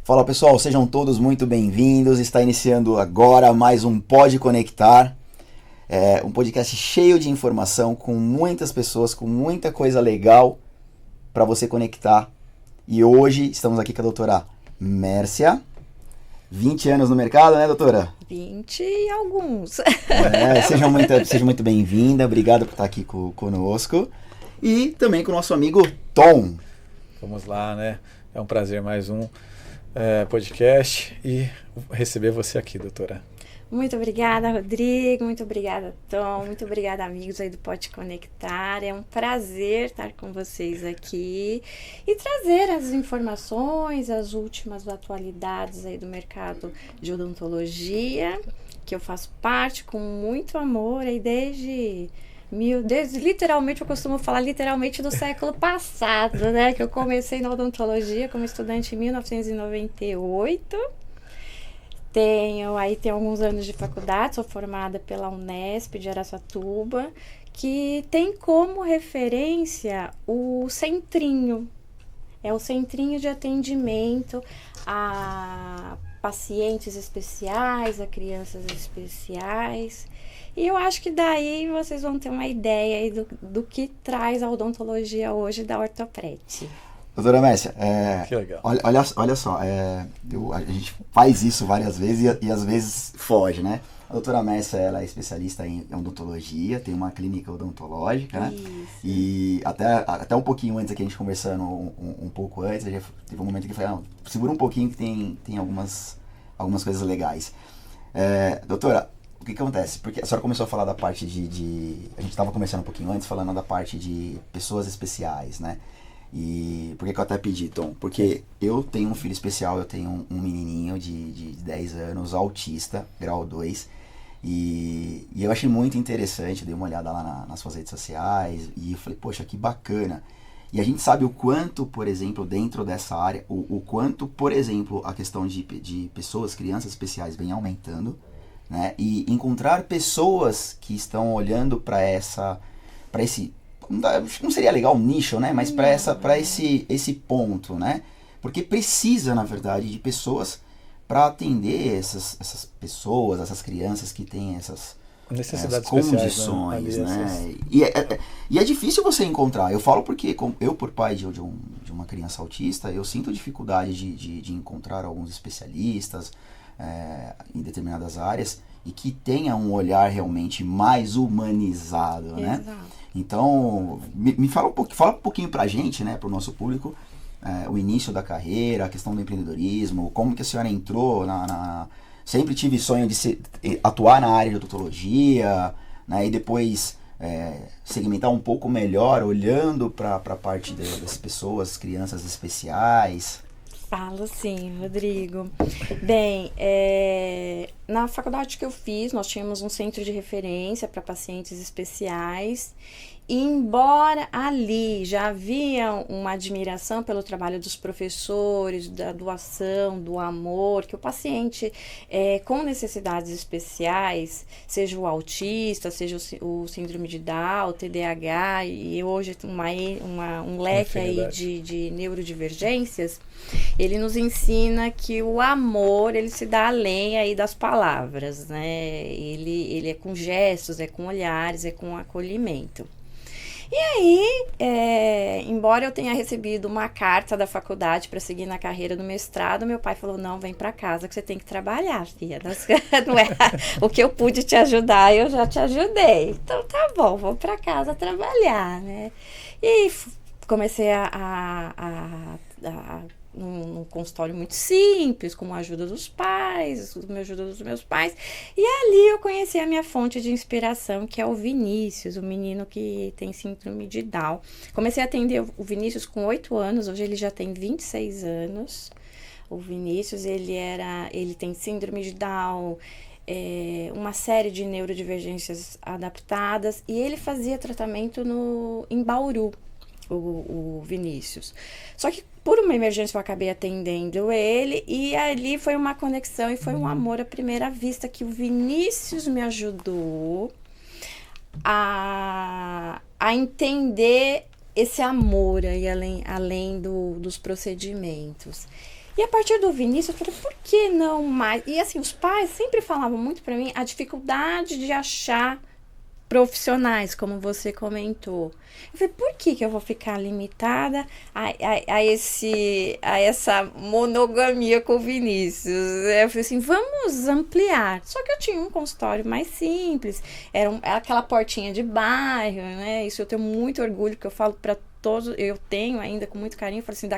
Fala pessoal, sejam todos muito bem-vindos. Está iniciando agora mais um Pode Conectar. Um podcast cheio de informação, com muitas pessoas, com muita coisa legal para você conectar. E hoje estamos aqui com a doutora Mércia. 20 anos no mercado, né, doutora? 20 e alguns. Seja muito bem-vinda. Obrigado por estar aqui conosco. E também com o nosso amigo Tom. Vamos lá, né? É um prazer mais um podcast e receber você aqui, doutora. Muito obrigada, Rodrigo. Muito obrigada, Tom. Muito obrigada, amigos aí do Pode Conectar. É um prazer estar com vocês aqui e trazer as informações, as últimas atualidades aí do mercado de odontologia, que eu faço parte com muito amor aí desde literalmente, eu costumo falar literalmente do século passado, né? Que eu comecei na odontologia como estudante em 1998. Tenho alguns anos de faculdade, sou formada pela Unesp de Araçatuba, que tem como referência o centrinho. É o centrinho de atendimento a pacientes especiais, a crianças especiais. E eu acho que daí vocês vão ter uma ideia aí do que traz a odontologia hoje da Ortoprete. Doutora Mércia, que legal. Olha só, a gente faz isso várias vezes e às vezes foge, né? A doutora Mércia, ela é especialista em odontologia, tem uma clínica odontológica, né? Isso. E até um pouquinho antes aqui, a gente conversando um pouco antes, teve um momento que eu falei, não, segura um pouquinho que tem algumas coisas legais. Doutora, o que acontece? Porque a senhora começou a falar da parte a gente estava conversando um pouquinho antes, falando da parte de pessoas especiais, né? E por que eu até pedi, Tom? Porque eu tenho um filho especial, eu tenho um menininho de 10 anos, autista, grau 2, e eu achei muito interessante, dei uma olhada lá nas suas redes sociais, e eu falei, poxa, que bacana. E a gente sabe o quanto, por exemplo, dentro dessa área, o quanto, por exemplo, a questão de pessoas, crianças especiais vem aumentando, né? E encontrar pessoas que estão olhando para esse, não seria legal um nicho, né? Mas para esse ponto, né? Porque precisa, na verdade, de pessoas para atender essas pessoas, essas crianças que têm essas necessidades condições, né? E é difícil você encontrar. Eu falo porque eu, por pai de uma criança autista, eu sinto dificuldade de encontrar alguns especialistas em determinadas áreas e que tenha um olhar realmente mais humanizado, né? Exato. Então, me fala um pouquinho pra gente, né, pro nosso público, o início da carreira, a questão do empreendedorismo, como que a senhora entrou sempre tive sonho de atuar na área de odontologia, né, e depois segmentar um pouco melhor, olhando para a parte das pessoas, crianças especiais. Falo sim, Rodrigo. Bem, na faculdade que eu fiz, nós tínhamos um centro de referência para pacientes especiais. E embora ali já havia uma admiração pelo trabalho dos professores, da doação, do amor, que o paciente com necessidades especiais, seja o autista, seja o síndrome de Down, o TDAH, e hoje um leque aí de neurodivergências, ele nos ensina que o amor, ele se dá além aí das palavras, né? Ele é com gestos, é com olhares, é com acolhimento. E aí, embora eu tenha recebido uma carta da faculdade para seguir na carreira do mestrado, meu pai falou, não, vem para casa que você tem que trabalhar, filha. Não é o que eu pude te ajudar, eu já te ajudei. Então tá bom, vou para casa trabalhar, né? E comecei num consultório muito simples, com a ajuda dos pais, com a ajuda dos meus pais. E ali eu conheci a minha fonte de inspiração, que é o Vinícius, o menino que tem síndrome de Down. Comecei a atender o Vinícius com 8 anos, hoje ele já tem 26 anos. O Vinícius, ele tem síndrome de Down, uma série de neurodivergências adaptadas, e ele fazia tratamento em Bauru, o Vinícius. Só que por uma emergência eu acabei atendendo ele, e ali foi uma conexão e foi um amor à primeira vista, que o Vinícius me ajudou a entender esse amor aí além dos procedimentos. E a partir do Vinícius, eu falei, por que não mais? E assim, os pais sempre falavam muito para mim a dificuldade de achar profissionais, como você comentou. Eu falei, por que eu vou ficar limitada a essa monogamia com o Vinícius? Eu falei assim, vamos ampliar. Só que eu tinha um consultório mais simples, era aquela portinha de bairro, né? Isso eu tenho muito orgulho, porque eu falo para todos, eu tenho ainda com muito carinho, eu falo assim,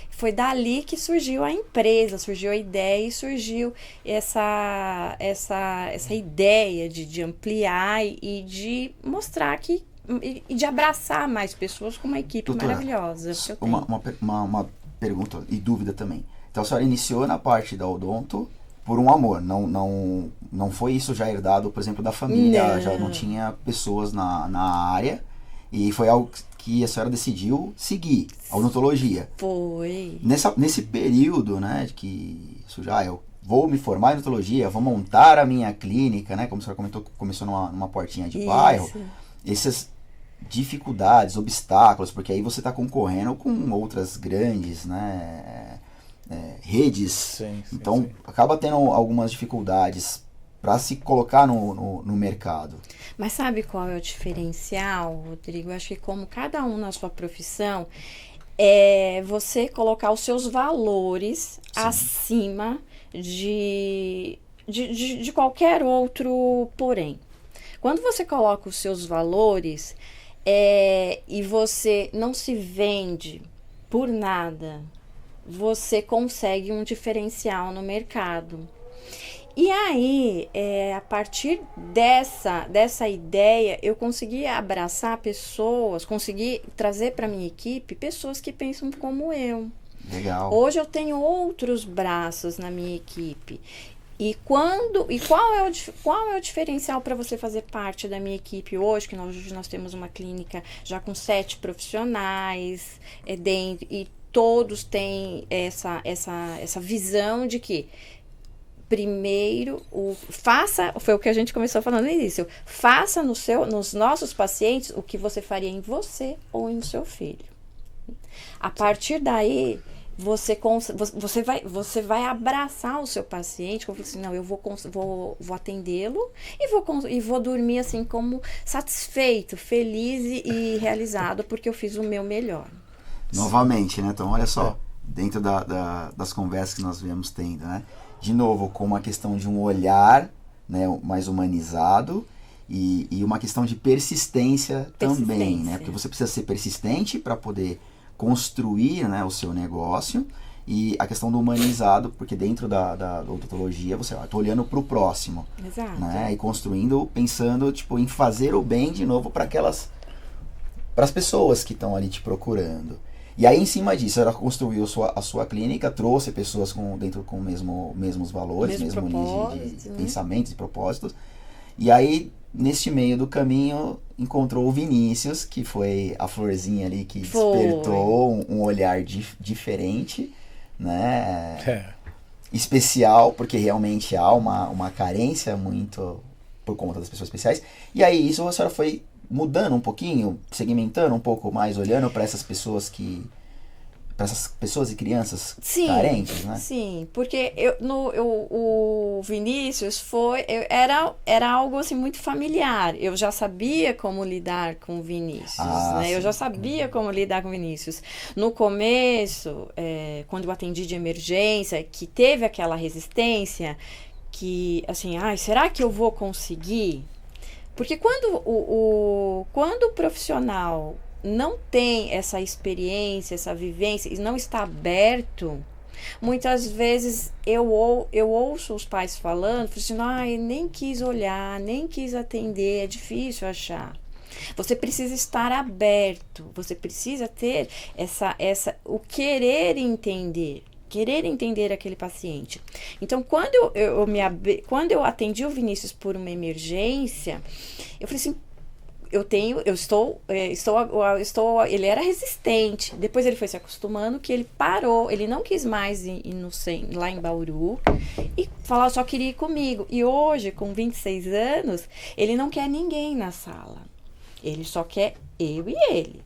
foi dali que surgiu a empresa, surgiu a ideia e surgiu essa ideia de ampliar e de mostrar que e de abraçar mais pessoas com uma equipe Doutora, maravilhosa. Que eu tenho. Uma pergunta e dúvida também. Então a senhora iniciou na parte da odonto por um amor, não foi isso já herdado, por exemplo, da família, já não tinha pessoas na área, e foi algo que a senhora decidiu seguir, a odontologia. Foi. Nesse período, né, de que isso já eu vou me formar em odontologia, vou montar a minha clínica, né, como a senhora comentou, começou numa portinha de bairro, essas dificuldades, obstáculos, porque aí você está concorrendo com outras grandes, né, redes, Sim, então acaba tendo algumas dificuldades para se colocar no mercado. Mas sabe qual é o diferencial, Rodrigo? Eu acho que como cada um na sua profissão, é você colocar os seus valores acima de qualquer outro porém. Quando você coloca os seus valores e você não se vende por nada, você consegue um diferencial no mercado. E aí, a partir dessa ideia, eu consegui abraçar pessoas, consegui trazer para minha equipe pessoas que pensam como eu. Legal. Hoje eu tenho outros braços na minha equipe. E qual é o diferencial para você fazer parte da minha equipe hoje, que nós temos uma clínica já com 7 profissionais dentro, e todos têm essa visão de que primeiro, foi o que a gente começou falando no início, faça nos nossos pacientes o que você faria em você ou em seu filho. A partir daí, você vai abraçar o seu paciente, como assim, não, eu vou atendê-lo e vou dormir assim como satisfeito, feliz e realizado, porque eu fiz o meu melhor. Novamente, né? Então, olha só, dentro das conversas que nós viemos tendo, né? De novo, com uma questão de um olhar, né, mais humanizado e uma questão de persistência também, né? Porque você precisa ser persistente para poder construir, né, o seu negócio, e a questão do humanizado, porque dentro da odontologia você está olhando para o próximo. Exato. Né? E construindo, pensando tipo, em fazer o bem de novo para as pessoas que estão ali te procurando. E aí, em cima disso, ela construiu a sua clínica, trouxe pessoas com mesmos valores, mesmo nível de pensamentos e propósitos. E aí, neste meio do caminho, encontrou o Vinícius, que foi a florzinha ali que despertou um olhar diferente, né? Especial, porque realmente há uma carência muito por conta das pessoas especiais. E aí, isso a senhora foi mudando um pouquinho, segmentando um pouco mais, olhando para essas pessoas para essas pessoas e crianças carentes, né? Sim, porque o Vinícius era algo assim muito familiar. Eu já sabia como lidar com o Vinícius, né? Eu já sabia como lidar com o Vinícius. No começo, quando eu atendi de emergência, que teve aquela resistência, que assim, será que eu vou conseguir? Porque quando o profissional não tem essa experiência, essa vivência, e não está aberto, muitas vezes eu ouço os pais falando, assim, nem quis olhar, nem quis atender, é difícil achar. Você precisa estar aberto, você precisa ter o querer entender aquele paciente. Então, quando eu atendi o Vinícius por uma emergência, eu falei assim, ele era resistente. Depois ele foi se acostumando, que ele parou, ele não quis mais ir lá em Bauru e falar, só queria ir comigo. E hoje, com 26 anos, ele não quer ninguém na sala. Ele só quer eu e ele.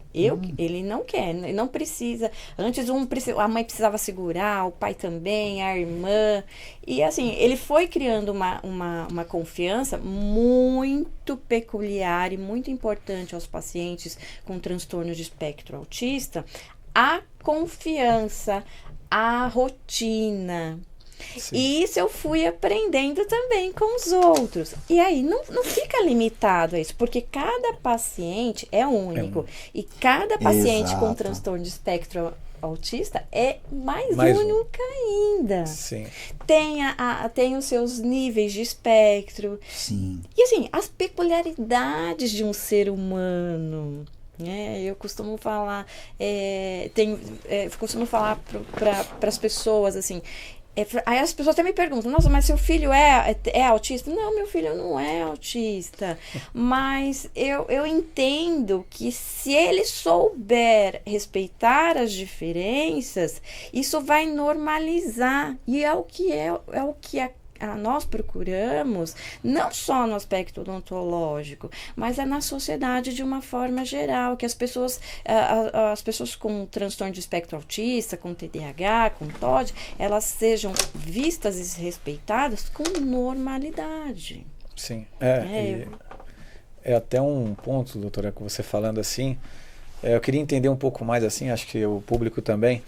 Ele não quer, ele não precisa. Antes a mãe precisava segurar, o pai também, a irmã. E assim, ele foi criando uma confiança muito peculiar e muito importante aos pacientes com transtorno de espectro autista. A confiança, a rotina. Sim. E isso eu fui aprendendo também com os outros. E aí não fica limitado a isso, porque cada paciente é único. E cada paciente com Exato. transtorno de espectro autista é mais única ainda. Sim. Tem os seus níveis de espectro. Sim. E assim, as peculiaridades de um ser humano. Eu costumo falar, para as pessoas assim. Aí as pessoas até me perguntam, nossa, mas seu filho é autista? Não, meu filho não é autista. Mas eu entendo que se ele souber respeitar as diferenças, isso vai normalizar. E é o que nós procuramos, não só no aspecto odontológico, mas na sociedade de uma forma geral, que as pessoas com transtorno de espectro autista, com TDAH, com TOD, elas sejam vistas e respeitadas com normalidade. Sim, é até um ponto, doutora, com você falando assim, eu queria entender um pouco mais assim, acho que o público também,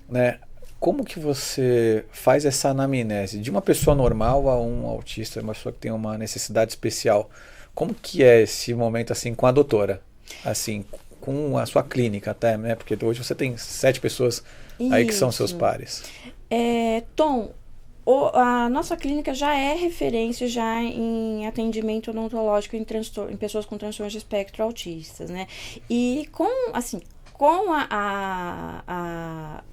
né? Como que você faz essa anamnese de uma pessoa normal a um autista, uma pessoa que tem uma necessidade especial? Como que é esse momento assim com a doutora? Assim, com a sua clínica até, né? Porque hoje você tem 7 pessoas aí que são seus pares. Tom, a nossa clínica já é referência já em atendimento odontológico em pessoas com transtornos de espectro autistas, né? E com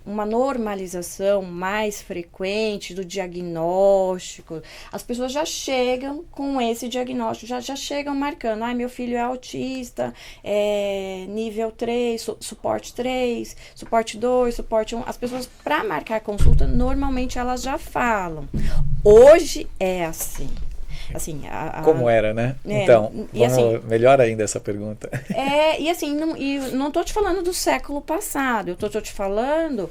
uma normalização mais frequente do diagnóstico, as pessoas já chegam com esse diagnóstico, já chegam marcando, meu filho é autista, nível 3, suporte 3, suporte 2, suporte 1. As pessoas, para marcar a consulta, normalmente elas já falam. Hoje é assim. Assim, Como era, né? Então, melhor ainda essa pergunta. E assim, não estou te falando do século passado, eu estou te falando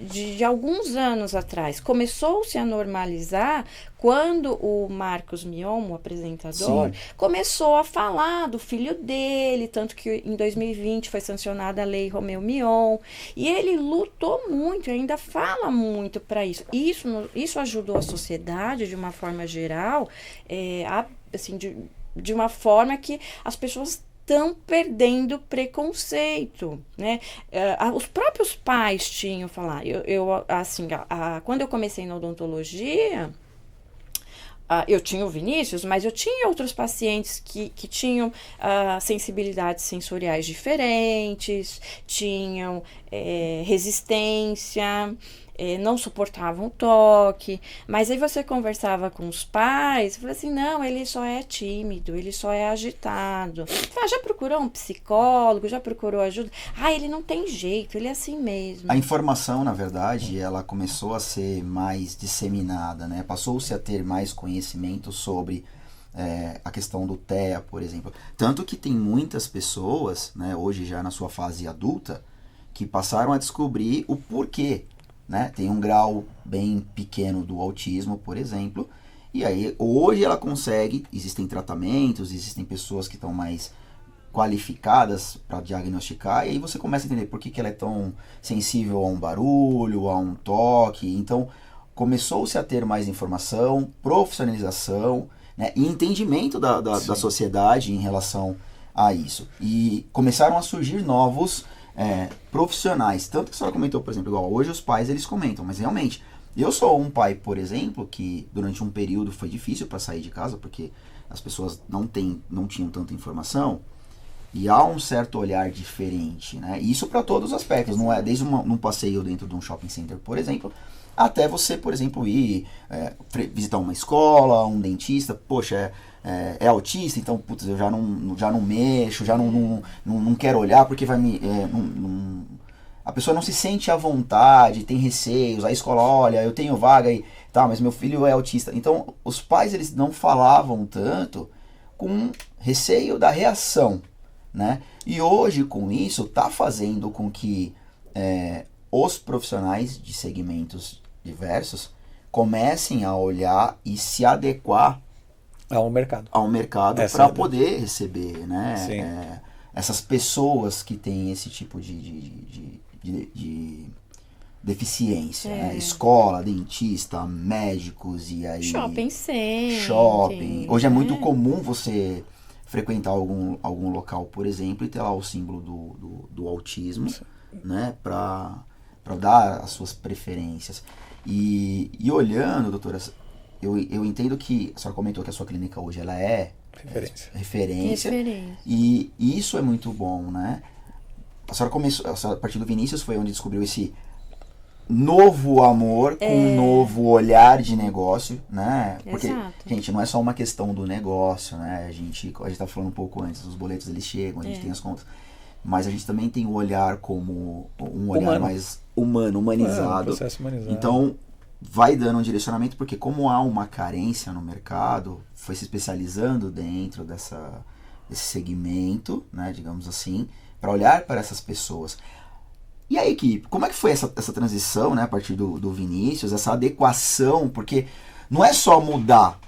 de alguns anos atrás. Começou-se a normalizar quando o Marcos Mion, o apresentador, começou a falar do filho dele, tanto que em 2020 foi sancionada a lei Romeu Mion, e ele lutou muito, ainda fala muito para isso. Isso ajudou a sociedade, de uma forma geral, de uma forma que as pessoas estão perdendo preconceito, né? Os próprios pais tinham falar. Quando eu comecei na odontologia, eu tinha o Vinícius, mas eu tinha outros pacientes que tinham sensibilidades sensoriais diferentes, tinham resistência, não suportavam o toque. Mas aí você conversava com os pais e falava assim, não, ele só é tímido, ele só é agitado. Já procurou um psicólogo, já procurou ajuda? Ele não tem jeito, ele é assim mesmo. A informação, na verdade, ela começou a ser mais disseminada, né? Passou-se a ter mais conhecimento sobre a questão do TEA, por exemplo. Tanto que tem muitas pessoas, né, hoje já na sua fase adulta, que passaram a descobrir o porquê. Né? Tem um grau bem pequeno do autismo, por exemplo, e aí hoje ela consegue, existem tratamentos, existem pessoas que estão mais qualificadas para diagnosticar, e aí você começa a entender por que ela é tão sensível a um barulho, a um toque. Então começou-se a ter mais informação, profissionalização, né, e entendimento da sociedade em relação a isso, e começaram a surgir novos profissionais, tanto que a senhora comentou, por exemplo, igual hoje os pais eles comentam, mas realmente, eu sou um pai, por exemplo, que durante um período foi difícil para sair de casa, porque as pessoas não tinham tanta informação, e há um certo olhar diferente, né? Isso para todos os aspectos, não é desde um passeio dentro de um shopping center, por exemplo, até você, por exemplo, ir visitar uma escola, um dentista, poxa, é autista, então putz, eu já não mexo, já não quero olhar porque vai me... a pessoa não se sente à vontade, tem receios, a escola, olha, eu tenho vaga e tá, mas meu filho é autista. Então, os pais eles não falavam tanto com receio da reação, né? E hoje, com isso, está fazendo com que os profissionais de segmentos diversos comecem a olhar e se adequar ao mercado para poder receber, né? Essas pessoas que têm esse tipo de deficiência, né? Escola, dentista, médicos e aí... Shopping. Hoje é muito comum você frequentar algum local, por exemplo, e ter lá o símbolo do autismo, né? Para dar as suas preferências. E olhando, doutora, eu entendo que a senhora comentou que a sua clínica hoje ela é referência. E isso é muito bom, né? A senhora começou, a partir do Vinícius foi onde descobriu esse novo amor com um novo olhar de negócio, né? Porque, gente, não é só uma questão do negócio, né? A gente tá falando um pouco antes, os boletos eles chegam, a gente tem as contas, mas a gente também tem o olhar como um olhar mais humanizado. Um processo humanizado. Então, vai dando um direcionamento, porque como há uma carência no mercado, foi se especializando dentro desse segmento, né, digamos assim, para olhar para essas pessoas. E a equipe, como é que foi essa transição, né, a partir do Vinícius, essa adequação, porque não é só mudar,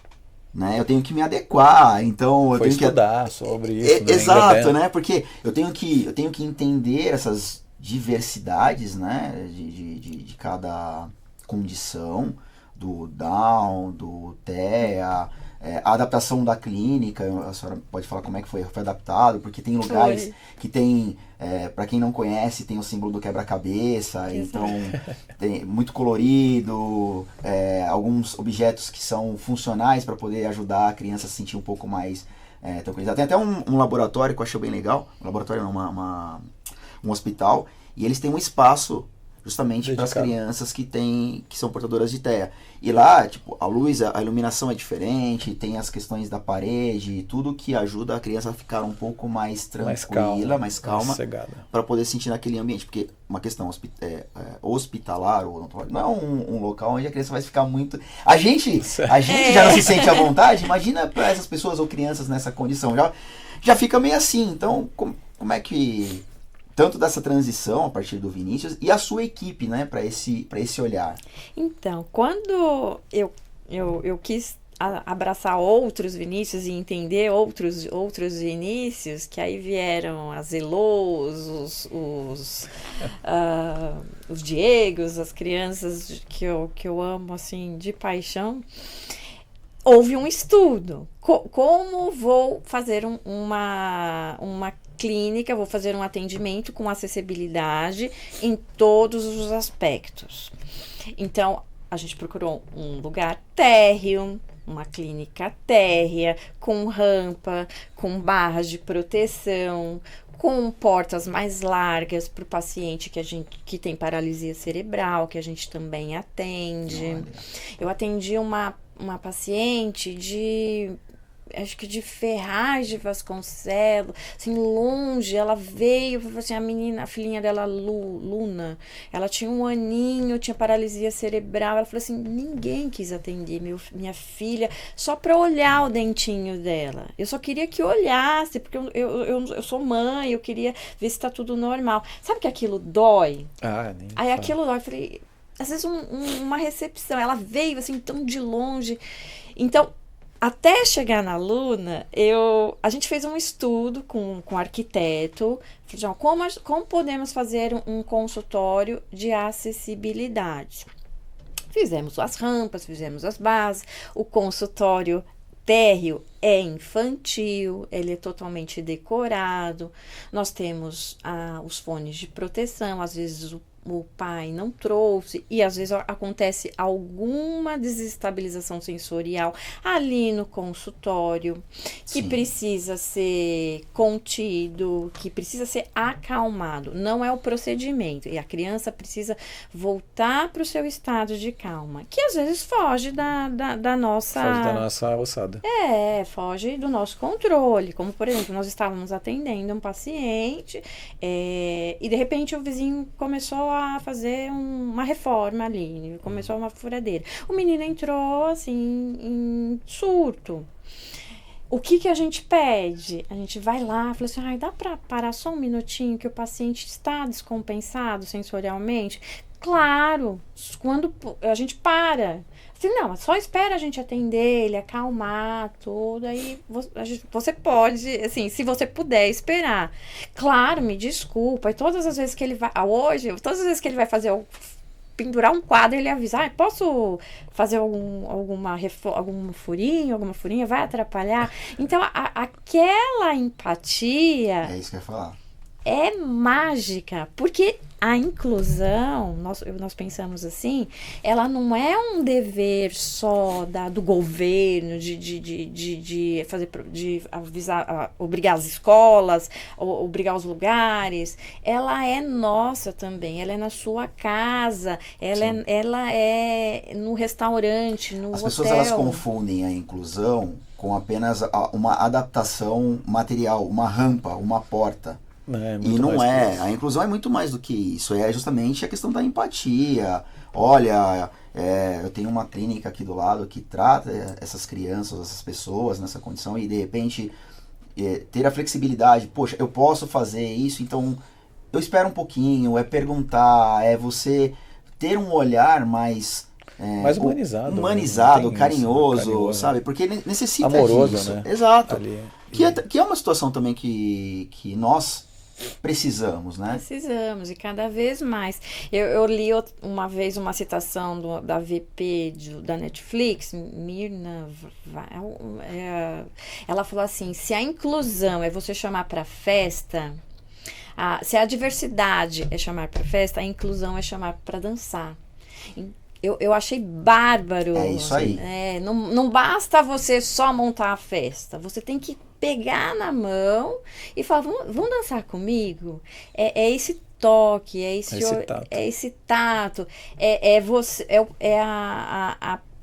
né, eu tenho que me adequar, então eu tenho que estudar sobre isso, né, exato, né, porque eu tenho que entender essas diversidades, né, de cada condição, do Down, do TEA, a adaptação da clínica, a senhora pode falar como é que foi adaptado, porque tem lugares que tem, para quem não conhece, tem o símbolo do quebra-cabeça, então tem muito colorido, alguns objetos que são funcionais para poder ajudar a criança a se sentir um pouco mais tranquilizada. Tem até um laboratório que eu achei bem legal, um hospital, e eles têm um espaço justamente para as crianças que são portadoras de TEA. E lá, tipo, a luz, a iluminação é diferente, tem as questões da parede, tudo que ajuda a criança a ficar um pouco mais tranquila, mais calma, para poder sentir naquele ambiente. Porque uma questão hospitalar, ou não é um local onde a criança vai ficar muito... A gente já não se sente à vontade, imagina para essas pessoas ou crianças nessa condição. Já fica meio assim. Então, como é que... Tanto dessa transição a partir do Vinícius e a sua equipe, né, para esse olhar. Então, quando eu quis abraçar outros Vinícius e entender outros Vinícius, que aí vieram as Elôs, os Diegos, as crianças que eu amo assim de paixão, houve um estudo. Como vou fazer uma clínica, vou fazer um atendimento com acessibilidade em todos os aspectos. Então, a gente procurou um lugar térreo, uma clínica térrea, com rampa, com barras de proteção, com portas mais largas para o paciente que tem paralisia cerebral, que a gente também atende. Eu atendi uma paciente acho que de Ferraz de Vasconcelos, assim, longe, ela veio, assim, a filhinha dela, Luna, ela tinha 1 aninho, tinha paralisia cerebral, ela falou assim, ninguém quis atender minha filha, só para olhar o dentinho dela, eu só queria que olhasse, porque eu sou mãe, eu queria ver se tá tudo normal, sabe que aquilo dói? Aí aquilo dói, eu falei, às vezes uma recepção, ela veio assim, tão de longe, então, até chegar na Luna, a gente fez um estudo com o arquiteto, como podemos fazer um consultório de acessibilidade. Fizemos as rampas, fizemos as bases, o consultório térreo é infantil, ele é totalmente decorado, nós temos os fones de proteção, às vezes o pai não trouxe e às vezes acontece alguma desestabilização sensorial ali no consultório que precisa ser contido, que precisa ser acalmado, não é o procedimento e a criança precisa voltar para o seu estado de calma, que às vezes foge da nossa... Foge da nossa alçada. Foge do nosso controle, como por exemplo, nós estávamos atendendo um paciente e de repente o vizinho começou a fazer uma reforma ali, começou uma furadeira. O menino entrou assim em surto. o que a gente pede? A gente vai lá, fala assim, dá para parar só um minutinho que o paciente está descompensado sensorialmente? Claro, quando a gente para. Assim, não, só espera a gente atender ele, acalmar tudo, aí você pode, assim, se você puder esperar. Claro, me desculpa, e todas as vezes que ele vai, todas as vezes que ele vai pendurar um quadro, ele avisa, posso fazer algum furinho, alguma furinha, vai atrapalhar? Então, aquela empatia... É isso que eu ia falar. É mágica, porque a inclusão, nós pensamos assim, ela não é um dever só do governo de avisar, obrigar as escolas, obrigar os lugares. Ela é nossa também, ela é na sua casa, ela é no restaurante, no hotel. As pessoas elas confundem a inclusão com apenas uma adaptação material, uma rampa, uma porta. E não é, a inclusão é muito mais do que isso, é justamente a questão da empatia. Olha, eu tenho uma clínica aqui do lado que trata essas crianças, essas pessoas nessa condição e de repente ter a flexibilidade, poxa, eu posso fazer isso, então eu espero um pouquinho, é perguntar, é você ter um olhar mais humanizado, carinhoso, sabe? Porque necessita amoroso, disso. né? Exato. Que é uma situação também que nós precisamos, né? Precisamos, e cada vez mais. Eu li uma vez uma citação da VP da Netflix, Mirna, ela falou assim, se a inclusão é você chamar para festa, se a diversidade é chamar para festa, a inclusão é chamar para dançar. Eu achei bárbaro. É isso aí. Não basta você só montar a festa, você tem que pegar na mão e falar, vamos dançar comigo? É esse toque, é esse tato,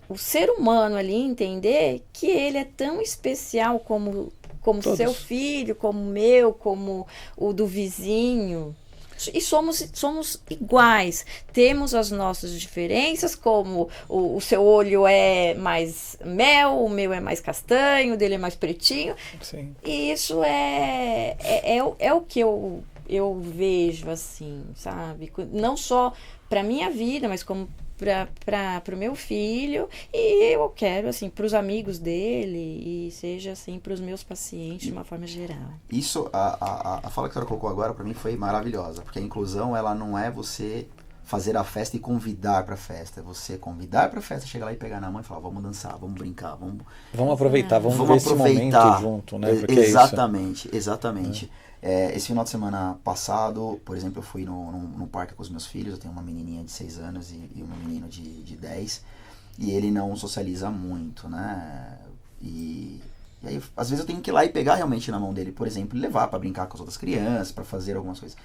o ser humano ali entender que ele é tão especial como seu filho, como o meu, como o do vizinho. E somos iguais. Temos as nossas diferenças, como o seu olho é mais mel, o meu é mais castanho, o dele é mais pretinho. Sim. E isso é o que eu vejo, assim, sabe? Não só para minha vida, mas como para o meu filho, e eu quero, assim, para os amigos dele, e seja, assim, para os meus pacientes, de uma forma geral. Isso, a fala que a senhora colocou agora, para mim, foi maravilhosa, porque a inclusão, ela não é você fazer a festa e convidar para a festa, é você convidar para a festa, chegar lá e pegar na mão e falar, vamos dançar, vamos brincar, vamos aproveitar, vamos ver esse momento junto, né? Porque exatamente. Esse final de semana passado, por exemplo, eu fui no parque com os meus filhos, eu tenho uma menininha de 6 anos e um menino de 10, e ele não socializa muito, né? E aí, às vezes eu tenho que ir lá e pegar realmente na mão dele, por exemplo, e levar para brincar com as outras crianças, para fazer algumas coisas.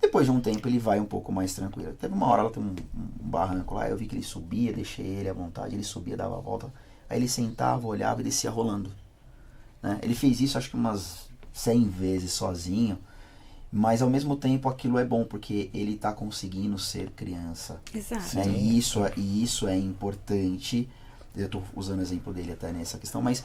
Depois de um tempo ele vai um pouco mais tranquilo. Teve uma hora, ela tem um barranco lá, eu vi que ele subia, deixei ele à vontade, ele subia, dava a volta, aí ele sentava, olhava e descia rolando, né? Ele fez isso acho que umas 100 vezes sozinho, mas ao mesmo tempo aquilo é bom porque ele está conseguindo ser criança. Exato. Né? E isso é importante. Eu estou usando o exemplo dele até nessa questão, mas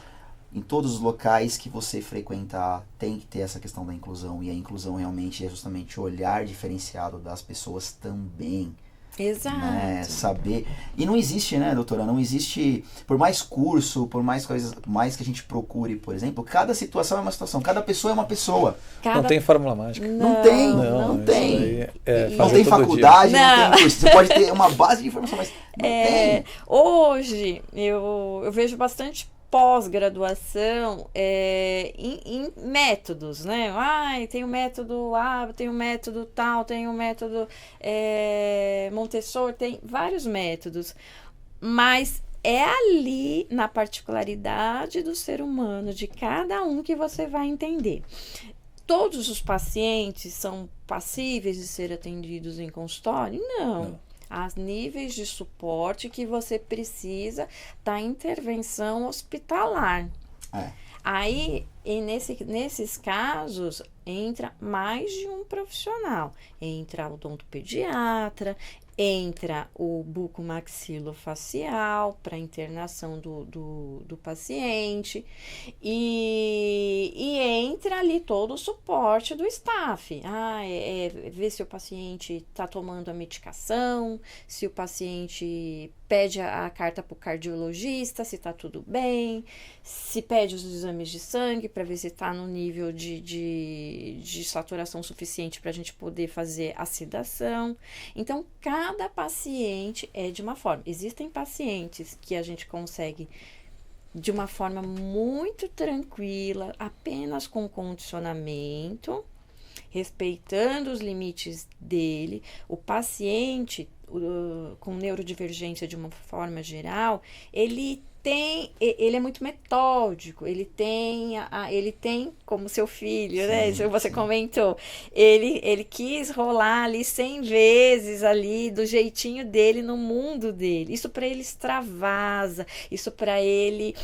em todos os locais que você frequentar tem que ter essa questão da inclusão, e a inclusão realmente é justamente o olhar diferenciado das pessoas também. Exato. Né? Saber. E não existe, né, doutora? Não existe, por mais curso, por mais coisas, mais que a gente procure, por exemplo, cada situação é uma situação, cada pessoa é uma pessoa. Não tem fórmula mágica. Não tem. Não tem faculdade, não tem curso. Você pode ter uma base de informação, mas não tem. Hoje, eu vejo bastante pós-graduação em métodos, né? Tem o método A, tem o método tal, tem o método Montessori, tem vários métodos, mas é ali na particularidade do ser humano, de cada um, que você vai entender. Todos os pacientes são passíveis de ser atendidos em consultório? Não. Há níveis de suporte que você precisa da intervenção hospitalar. Aí, nesses casos, entra mais de um profissional. Entra o odontopediatra, entra o bucomaxilofacial para internação do paciente e entra ali todo o suporte do staff. Ver se o paciente está tomando a medicação, se o paciente pede a carta para o cardiologista, se está tudo bem, se pede os exames de sangue para ver se está no nível de saturação suficiente para a gente poder fazer a sedação. Então, cada paciente é de uma forma. Existem pacientes que a gente consegue de uma forma muito tranquila, apenas com condicionamento, respeitando os limites dele. O paciente com neurodivergência de uma forma geral, ele é muito metódico, ele tem como seu filho, sim, né? Isso você comentou. Ele quis rolar ali 100 vezes ali do jeitinho dele no mundo dele. Isso para ele extravasa, isso para ele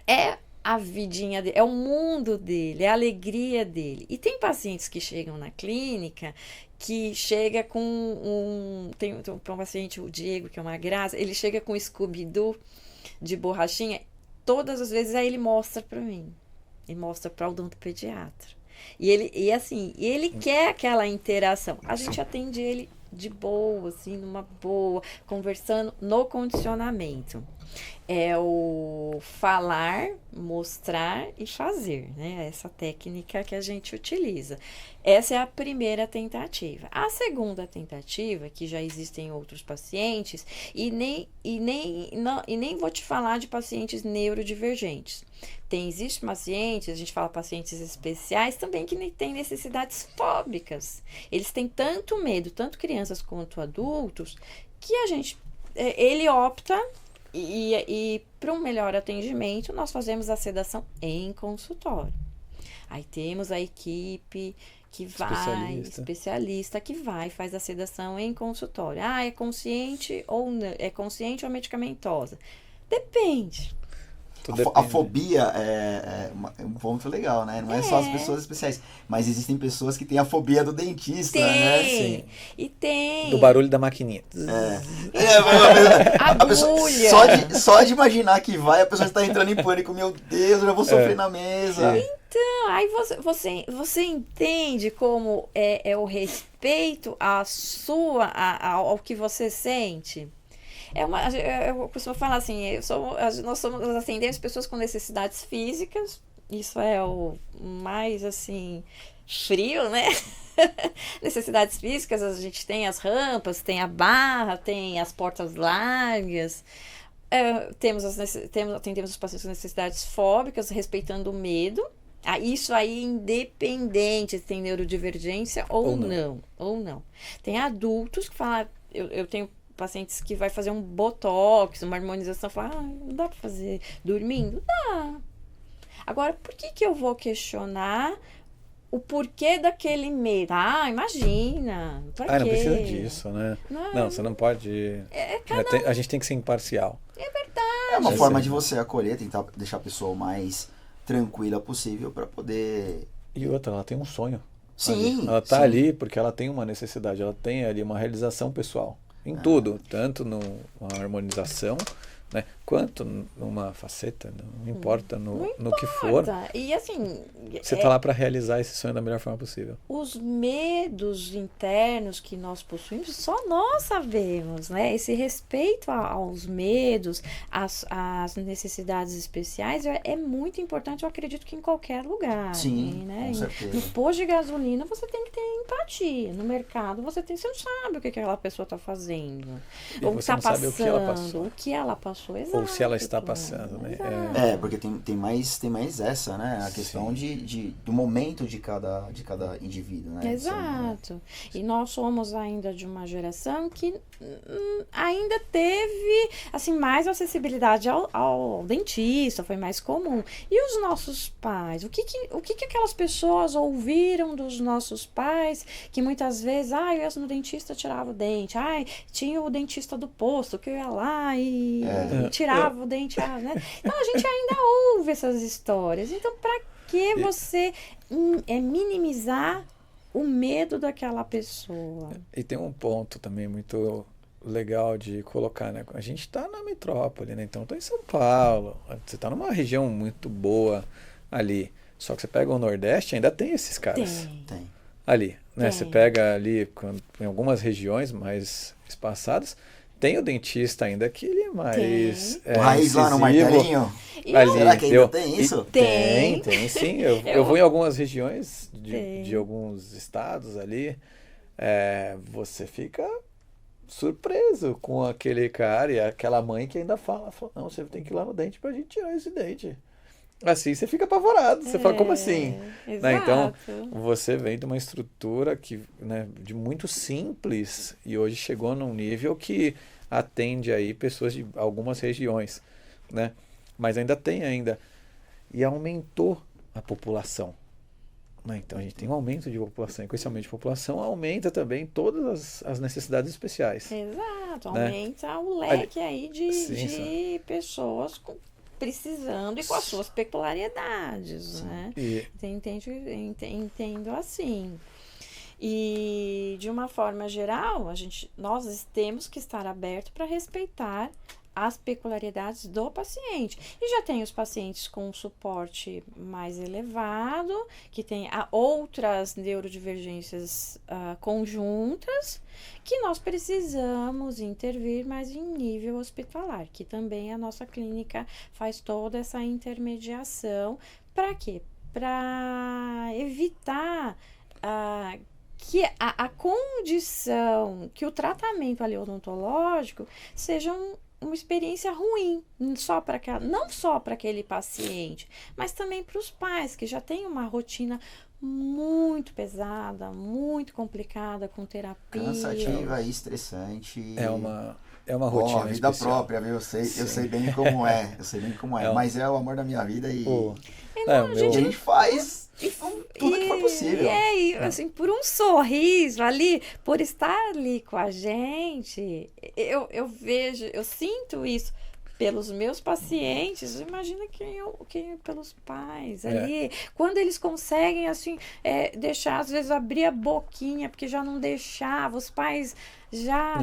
é a vidinha dele, é o mundo dele, é a alegria dele. E tem pacientes que chegam na clínica que chega com tem um paciente, o Diego, que é uma graça, ele chega com Scooby-Doo de borrachinha, todas as vezes aí ele mostra para mim, ele mostra para o odontopediatra. E ele quer aquela interação. A gente atende ele de boa, assim, numa boa, conversando no condicionamento. É o falar, mostrar e fazer, né? Essa técnica que a gente utiliza. Essa é a primeira tentativa. A segunda tentativa, que já existem outros pacientes, e nem vou te falar de pacientes neurodivergentes. Existem pacientes, a gente fala pacientes especiais também, que têm necessidades fóbicas. Eles têm tanto medo, tanto crianças quanto adultos, que ele opta. E para um melhor atendimento, nós fazemos a sedação em consultório. Aí temos a equipe que especialista que faz a sedação em consultório. É consciente ou não? É consciente ou medicamentosa? Depende. A fobia é um ponto legal, né? Não é só as pessoas especiais, mas existem pessoas que têm a fobia do dentista, né? Sim. E tem. Do barulho da maquininha. A pessoa, só de imaginar que vai, a pessoa está entrando em pânico. Meu Deus, eu já vou sofrer na mesa. Então, aí você entende como é o respeito ao que você sente? Eu costumo falar assim, nós atendemos pessoas com necessidades físicas, isso é o mais, assim, frio, né? Necessidades físicas, a gente tem as rampas, tem a barra, tem as portas largas, atendemos os pacientes com necessidades fóbicas, respeitando o medo. Isso aí, independente se tem neurodivergência ou não. Tem adultos que falam, eu tenho pacientes que vai fazer um botox, uma harmonização, falar, não dá para fazer dormindo? Dá. Agora, por que eu vou questionar o porquê daquele medo? Imagina. Não precisa disso, né? Não, você não pode. A gente tem que ser imparcial. É verdade. É uma forma de você acolher, tentar deixar a pessoa o mais tranquila possível para poder. E outra, ela tem um sonho. Sim. Ela está ali porque ela tem uma necessidade, ela tem ali uma realização pessoal. Em tudo, tanto numa harmonização, né, quanto numa faceta, não importa no que for. E assim, você está lá para realizar esse sonho da melhor forma possível. Os medos internos que nós possuímos, só nós sabemos, né? Esse respeito aos medos, às necessidades especiais é muito importante, eu acredito que em qualquer lugar. Sim, né? com certeza. No posto de gasolina você tem que ter empatia. No mercado você não sabe o que aquela pessoa está fazendo. Ou você não sabe o que ela passou. O que ela passou. Exato, ou se ela está passando, né? Porque tem mais essa, né? A questão do momento de cada indivíduo, né? Exato. E nós somos ainda de uma geração que ainda teve, assim, mais acessibilidade ao dentista, foi mais comum. E os nossos pais? O que aquelas pessoas ouviram dos nossos pais, que muitas vezes, eu ia no dentista, tirava o dente, tinha o dentista do posto, que eu ia lá e tirava o dente, né? Então a gente ainda ouve essas histórias. Então, para que você minimizar o medo daquela pessoa. E tem um ponto também muito legal de colocar, né? A gente está na metrópole, né? Então, estou em São Paulo. Você está numa região muito boa ali. Só que você pega o Nordeste, ainda tem esses caras Tem. ali, né? Tem. Você pega ali em algumas regiões mais espaçadas, tem o dentista ainda que ele é mais O Raiz lá no incisivo. martelinho. E Ali, Será que ainda eu- tem isso? Tem sim. Eu vou em algumas regiões Tem. de alguns estados ali, você fica surpreso com aquele cara e aquela mãe que ainda fala, não, você tem que ir lá no dente pra gente tirar esse dente. Assim você fica apavorado, você fala, como assim? Né? Então, Exato. você vem de uma estrutura que, né, de muito simples e hoje chegou num nível que atende aí pessoas de algumas regiões, né? Mas ainda tem ainda. E aumentou a população, né? Então a gente tem um aumento de população. E com esse aumento de população aumenta também todas as necessidades especiais. Exato, né? aumenta o leque aí Sim, de pessoas precisando e com as suas peculiaridades, né? E Entendo assim. E de uma forma geral, nós temos que estar abertos para respeitar as peculiaridades do paciente. E já tem os pacientes com suporte mais elevado, que tem outras neurodivergências conjuntas, que nós precisamos intervir mais em nível hospitalar, que também a nossa clínica faz toda essa intermediação. Para quê? Para evitar que a condição, que o tratamento ali odontológico seja uma experiência ruim, não só para aquele paciente, mas também para os pais, que já têm uma rotina muito pesada, muito complicada com terapia. Cansativa e estressante. é uma rotina vida especial. própria, viu? Eu sei bem como é. Eu sei bem como é. Mas é o amor da minha vida e Meu- a gente faz tudo que for possível. E assim, por um sorriso ali, por estar ali com a gente, eu sinto isso pelos meus pacientes. Imagina quem pelos pais ali, quando eles conseguem assim deixar, às vezes abrir a boquinha, porque já não deixava, os pais já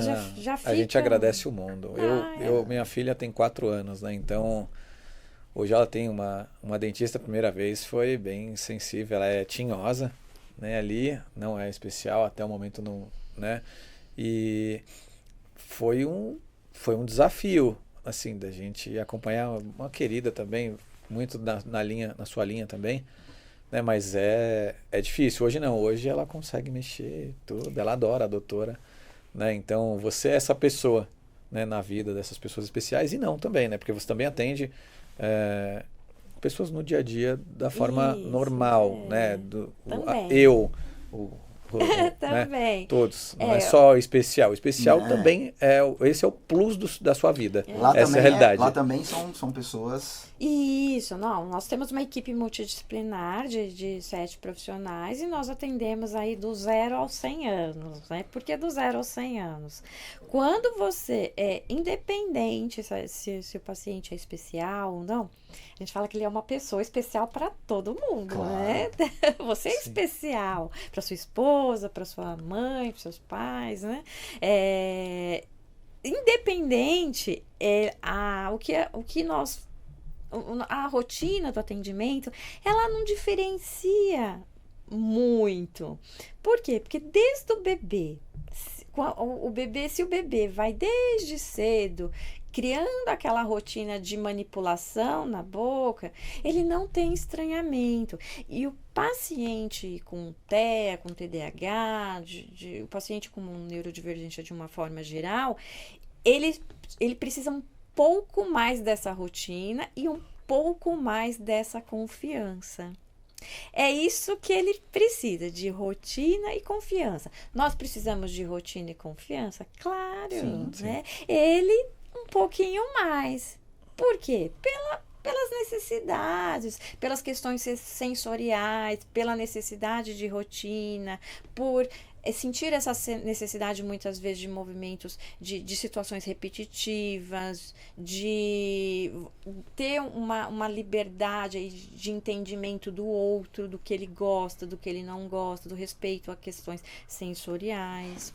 ficam. A gente agradece o mundo. Minha filha tem 4 anos, né? Então hoje ela tem uma dentista, a primeira vez foi bem sensível, ela é tinhosa, né? Ali não é especial, até o momento não, né? E foi um desafio, assim, da gente acompanhar uma querida também, muito na sua linha também, né? Mas é difícil. Hoje não, hoje ela consegue mexer tudo, ela adora a doutora, né? Então você é essa pessoa, né, na vida dessas pessoas especiais e não também, né? Porque você também atende pessoas no dia a dia da forma normal, né? Também. Né? Todos, não é só especial. Especial também esse é o plus da sua vida. Essa é a realidade. Lá também são pessoas. Isso, nós temos uma equipe multidisciplinar de 7 profissionais e nós atendemos aí do 0 aos 100 anos, né? Por que do 0 aos 100 anos? Quando você é independente, se o paciente é especial ou não, a gente fala que ele é uma pessoa especial para todo mundo, Claro. né? Você é especial para sua esposa, para sua mãe, para seus pais, né? Independente, a rotina do atendimento, ela não diferencia muito. Por quê? Porque desde o bebê, se o bebê vai desde cedo criando aquela rotina de manipulação na boca, ele não tem estranhamento. E o paciente com TEA, com TDAH, o paciente com neurodivergência de uma forma geral, ele precisa um pouco mais dessa rotina e um pouco mais dessa confiança. É isso que ele precisa, de rotina e confiança. Nós precisamos de rotina e confiança? Claro, Sim. né? Ele um pouquinho mais. Por quê? Pelas necessidades, pelas questões sensoriais, pela necessidade de rotina, por sentir essa necessidade muitas vezes de movimentos, de situações repetitivas, de ter uma liberdade aí de entendimento do outro, do que ele gosta, do que ele não gosta, do respeito a questões sensoriais.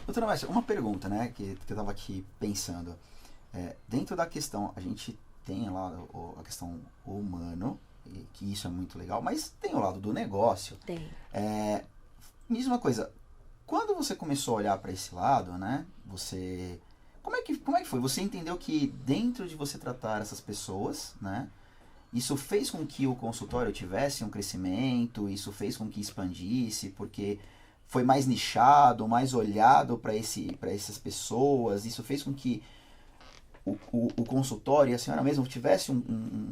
Doutora Márcia, uma pergunta, né, que eu estava aqui pensando. Dentro da questão, a gente tem lá a questão humano, que isso é muito legal, mas tem o lado do negócio. Tem. Me diz uma coisa, quando você começou a olhar para esse lado, né, como é que foi? Você entendeu que dentro de você tratar essas pessoas, né, isso fez com que o consultório tivesse um crescimento, isso fez com que expandisse, porque foi mais nichado, mais olhado para essas pessoas, isso fez com que o consultório e a senhora mesmo tivesse um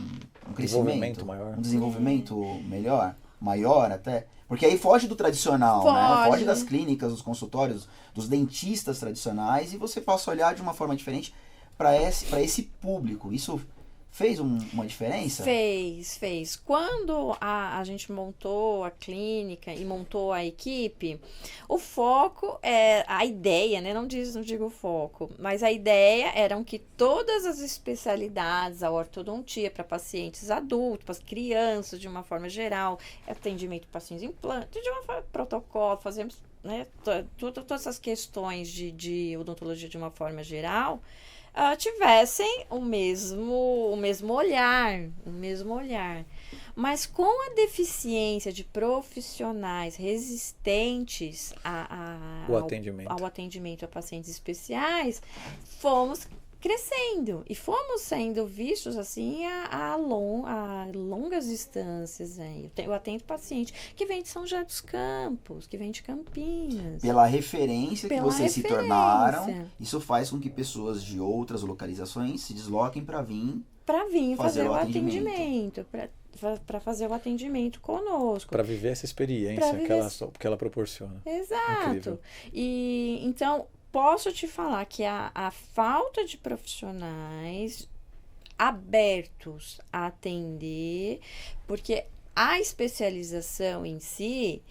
crescimento, maior. um desenvolvimento melhor, maior até, porque aí foge do tradicional, né? Foge das clínicas, dos consultórios, dos dentistas tradicionais, e você passa a olhar de uma forma diferente para esse público. Isso fez uma diferença? Fez. Quando a gente montou a clínica e montou a equipe, o foco, a ideia, né? Não digo foco, mas a ideia era que todas as especialidades, a ortodontia para pacientes adultos, para crianças de uma forma geral, atendimento para pacientes implantes, de uma forma protocolo, fazemos, né, todas essas questões de odontologia de uma forma geral, tivessem o mesmo olhar. Mas com a deficiência de profissionais resistentes ao atendimento a pacientes especiais, fomos crescendo e fomos sendo vistos assim a longas distâncias. Eu atendo paciente que vem de São José dos Campos, que vem de Campinas. Pela referência que vocês se tornaram, isso faz com que pessoas de outras localizações se desloquem para vir fazer o atendimento. Para fazer o atendimento conosco. Para viver essa experiência que ela proporciona. Exato. Incrível. E então posso te falar que a falta de profissionais abertos a atender, porque a especialização em si,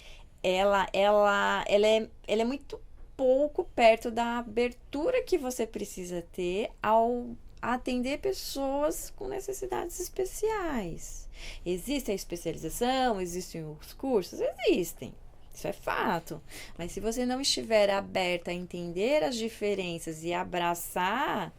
ela é muito pouco perto da abertura que você precisa ter ao atender pessoas com necessidades especiais. Existe a especialização, existem os cursos, existem. Isso é fato. Mas se você não estiver aberta a entender as diferenças e abraçar,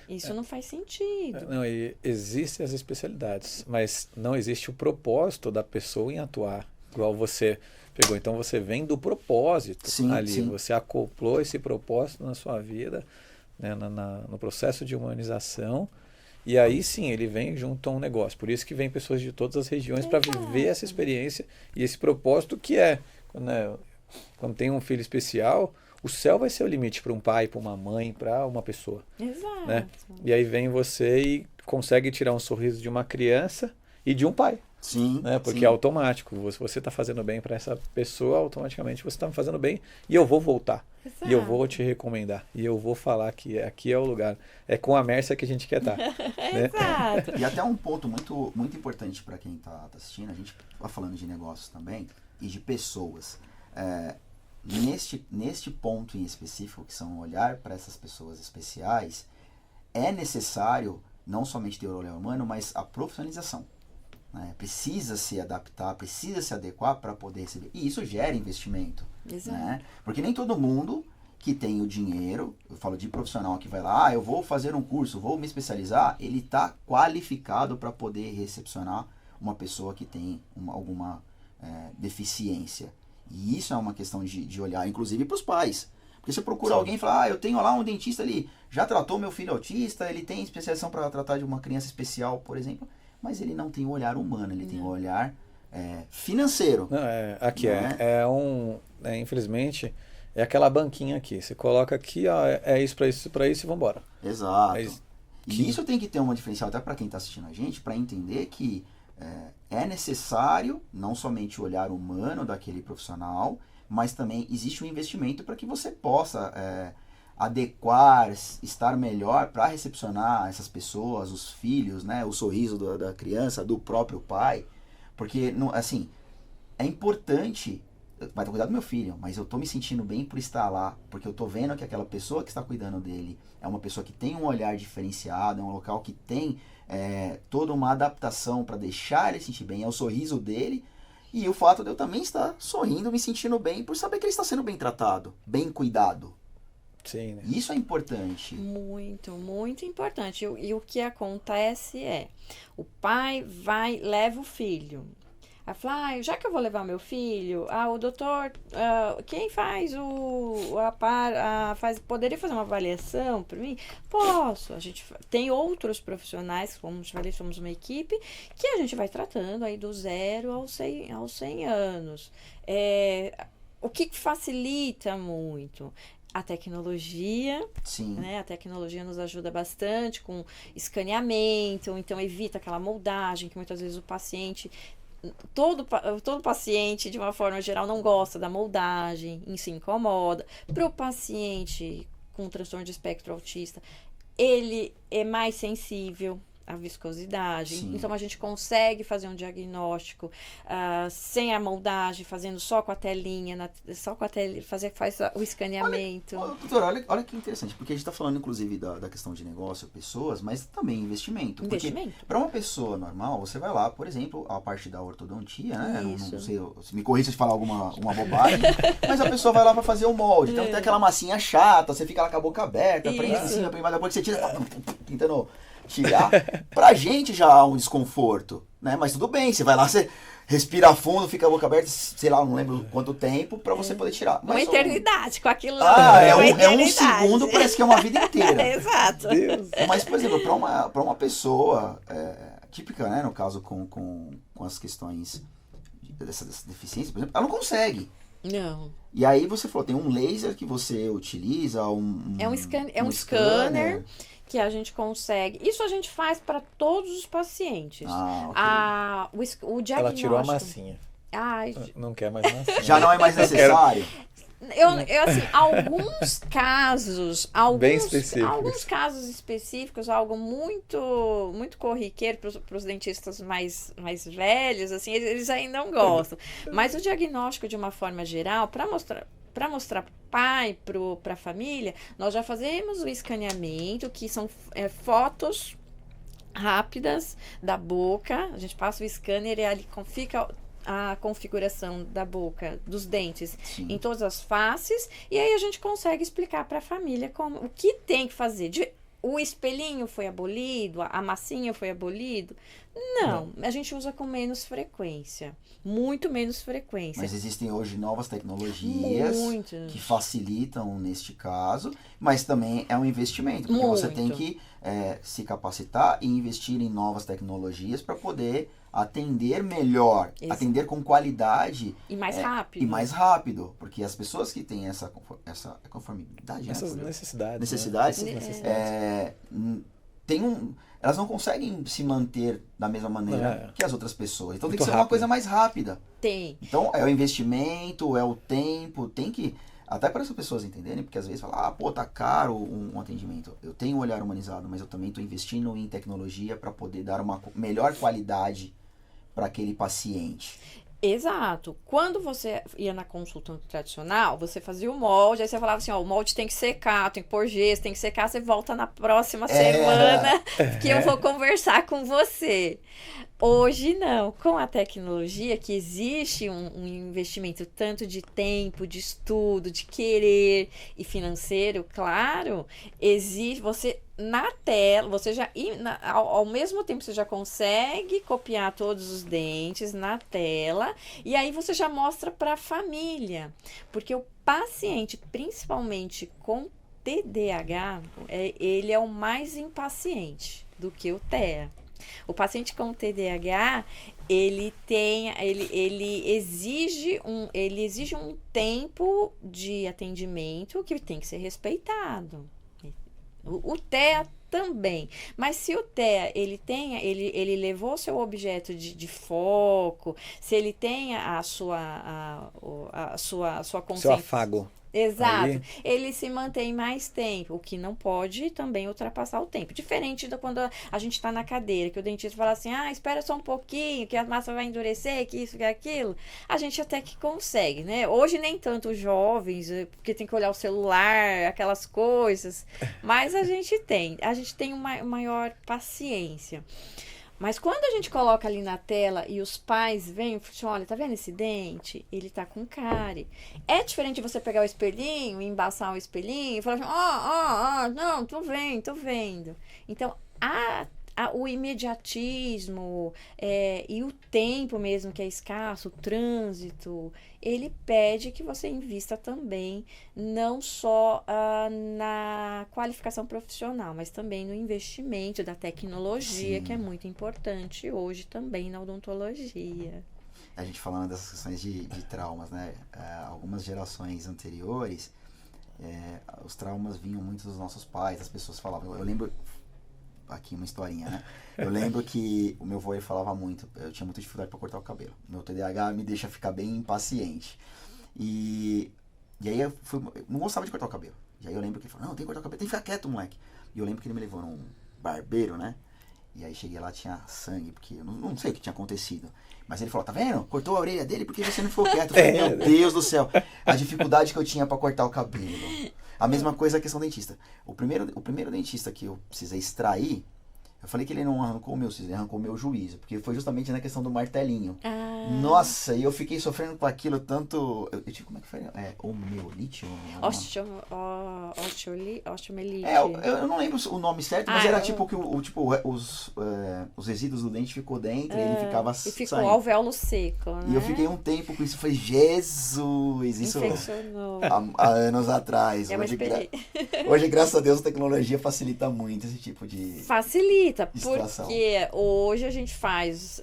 isso não faz sentido. Não, e existem as especialidades, mas não existe o propósito da pessoa em atuar. Igual você pegou. Então você vem do propósito ali. Sim. Você acoplou esse propósito na sua vida, né, no processo de humanização. E aí sim, ele vem junto a um negócio. Por isso que vem pessoas de todas as regiões para viver essa experiência e esse propósito que é... Né, quando tem um filho especial, o céu vai ser o limite para um pai, para uma mãe, para uma pessoa. Exato. Né? E aí vem você e consegue tirar um sorriso de uma criança e de um pai. Sim. Né? Porque sim. é automático. Se você está fazendo bem para essa pessoa, automaticamente você está me fazendo bem e eu vou voltar. Exato. E eu vou te recomendar. E eu vou falar que aqui é o lugar. É com a Mércia que a gente quer estar. Né? Exato. E até um ponto muito, muito importante para quem está assistindo, a gente está falando de negócios também e de pessoas. Neste ponto em específico, que são olhar para essas pessoas especiais, é necessário não somente ter o olhar humano, mas a profissionalização. Né? Precisa se adaptar, precisa se adequar para poder receber. E isso gera investimento. Exato. Né? Porque nem todo mundo que tem o dinheiro, eu falo de profissional que vai lá, eu vou fazer um curso, vou me especializar, ele está qualificado para poder recepcionar uma pessoa que tem alguma deficiência. E isso é uma questão de olhar, inclusive para os pais. Porque você procura alguém e fala, eu tenho lá um dentista, ele já tratou meu filho autista, ele tem especialização para tratar de uma criança especial, por exemplo, mas ele não tem o olhar humano, ele tem o olhar financeiro. Não, aqui né? infelizmente, é aquela banquinha aqui. Você coloca aqui, ó, é isso para isso e vambora. Exato. E isso tem que ter uma diferencial até para quem está assistindo a gente, para entender que é necessário não somente o olhar humano daquele profissional, mas também existe um investimento para que você possa adequar, estar melhor para recepcionar essas pessoas, os filhos, né, o sorriso da criança, do próprio pai. Porque, assim, é importante vai cuidar do meu filho, mas eu tô me sentindo bem por estar lá, porque eu tô vendo que aquela pessoa que está cuidando dele é uma pessoa que tem um olhar diferenciado, é um local que tem toda uma adaptação para deixar ele sentir bem, é o sorriso dele, e o fato de eu também estar sorrindo, me sentindo bem, por saber que ele está sendo bem tratado, bem cuidado. Sim, né? Isso é importante. Muito, muito importante. E o que acontece o pai leva o filho. Aí fala, já que eu vou levar meu filho, o doutor, quem faz poderia fazer uma avaliação para mim? Posso. A gente tem outros profissionais, como eu te falei, somos uma equipe, que a gente vai tratando aí do 0 aos 100 anos. O que facilita muito? A tecnologia, Sim. Né? A tecnologia nos ajuda bastante com escaneamento, então evita aquela moldagem que muitas vezes o paciente... Todo paciente, de uma forma geral, não gosta da moldagem, se incomoda. Para o paciente com transtorno de espectro autista, ele é mais sensível à viscosidade. Sim. Então, a gente consegue fazer um diagnóstico sem a moldagem, fazendo só com a telinha, faz o escaneamento. Doutora, olha que interessante, porque a gente está falando, inclusive, da questão de negócio, pessoas, mas também investimento. Investimento. Para uma pessoa normal, você vai lá, por exemplo, a parte da ortodontia, né? Isso. Não sei, se me corrija se falar uma bobagem, mas a pessoa vai lá para fazer o molde. Então tem aquela massinha chata, você fica lá com a boca aberta, prende em cima, mas depois que você tira, tentando tirar. Pra gente já há um desconforto, né? Mas tudo bem, você vai lá, você respira fundo, fica a boca aberta, sei lá, não lembro quanto tempo, pra você poder tirar. Mas uma eternidade com aquilo lá. é um segundo, parece que é uma vida inteira. Exato. Deus. Mas, por exemplo, pra uma pessoa típica, né, no caso com as questões dessas deficiências, por exemplo, ela não consegue. Não. E aí você falou, tem um laser que você utiliza, um scanner que a gente consegue. Isso a gente faz para todos os pacientes. O diagnóstico. Ela tirou a massinha. Ai, Não quer mais massinha. Já não é mais necessário? eu assim, alguns casos, Bem específicos. alguns casos específicos, algo muito muito corriqueiro para os dentistas mais velhos, assim, eles ainda não gostam. Mas o diagnóstico de uma forma geral, para mostrar pai para a família, nós já fazemos o escaneamento, que são fotos rápidas da boca. A gente passa o scanner e ali fica a configuração da boca, dos dentes, Sim. em todas as faces, e aí a gente consegue explicar para a família o que tem que fazer. O espelhinho foi abolido, a massinha foi abolido? Não, a gente usa com menos frequência, muito menos frequência. Mas existem hoje novas tecnologias que facilitam neste caso, mas também é um investimento, porque você tem que se capacitar e investir em novas tecnologias para poder atender melhor, atender com qualidade e mais rápido. E mais rápido, porque as pessoas que têm essa conformidade, essas necessidades, elas não conseguem se manter da mesma maneira que as outras pessoas. Então tem que ser rápido. uma coisa mais rápida. Tem. Então é o investimento, é o tempo, tem que... Até para as pessoas entenderem, porque às vezes falam, tá caro um atendimento. Eu tenho um olhar humanizado, mas eu também estou investindo em tecnologia para poder dar uma melhor qualidade para aquele paciente. Exato. Quando você ia na consulta tradicional, você fazia o molde, aí você falava assim, o molde tem que secar, tem que pôr gesso, tem que secar, você volta na próxima semana que eu vou conversar com você. Hoje não, com a tecnologia que existe um investimento tanto de tempo, de estudo, de querer e financeiro, claro, existe, você na tela, você já ao mesmo tempo você já consegue copiar todos os dentes na tela e aí você já mostra para a família, porque o paciente, principalmente com TDAH, ele é o mais impaciente do que o TEA. O paciente com TDAH, ele exige um tempo de atendimento que tem que ser respeitado. O TEA também, mas se o TEA ele levou seu objeto de foco, se ele tem a sua consciência, seu afago, Exato. Aí, Ele se mantém mais tempo, o que não pode também ultrapassar o tempo. Diferente da quando a gente está na cadeira, que o dentista fala assim, espera só um pouquinho, que a massa vai endurecer, que isso, que aquilo. A gente até que consegue, né? Hoje nem tanto os jovens, porque tem que olhar o celular, aquelas coisas, mas a gente tem uma maior paciência. Mas quando a gente coloca ali na tela e os pais veem, falam assim, olha, tá vendo esse dente? Ele tá com cárie. É diferente de você pegar o espelhinho, embaçar o espelhinho e falar assim, não, tô vendo. Então, o imediatismo e o tempo mesmo que é escasso, o trânsito, ele pede que você invista também, não só na qualificação profissional, mas também no investimento da tecnologia, Sim. que é muito importante hoje também na odontologia. A gente falando dessas questões de traumas, né? Algumas gerações anteriores, os traumas vinham muito dos nossos pais, as pessoas falavam. Eu lembro, aqui uma historinha, né? Eu lembro que o meu avô ele falava muito, eu tinha muita dificuldade para cortar o cabelo. Meu TDAH me deixa ficar bem impaciente. E aí eu não gostava de cortar o cabelo. E aí eu lembro que ele falou, não, tem que cortar o cabelo, tem que ficar quieto, moleque. E eu lembro que ele me levou num barbeiro, né? E aí cheguei lá, tinha sangue, porque eu não sei o que tinha acontecido. Mas ele falou, tá vendo? Cortou a orelha dele porque você não ficou quieto. Eu falei, meu Deus do céu, a dificuldade que eu tinha para cortar o cabelo. A mesma coisa a questão dentista. O primeiro dentista que eu precisei extrair, eu falei que ele não arrancou o meu siso, ele arrancou o meu juízo, porque foi justamente na questão do martelinho. Nossa, e eu fiquei sofrendo com aquilo tanto. Eu tive, como é que foi? Homeolite? Osteomelite. Eu não lembro o nome certo, mas era tipo que os resíduos do dente ficou dentro e ele ficava E ficou saindo. alvéolo seco, né? E eu fiquei um tempo com isso, foi Jesus, isso Infeccionou. há anos atrás. É uma experiência. Hoje, graças a Deus, a tecnologia facilita muito esse tipo de Facilita, situação. porque hoje a gente faz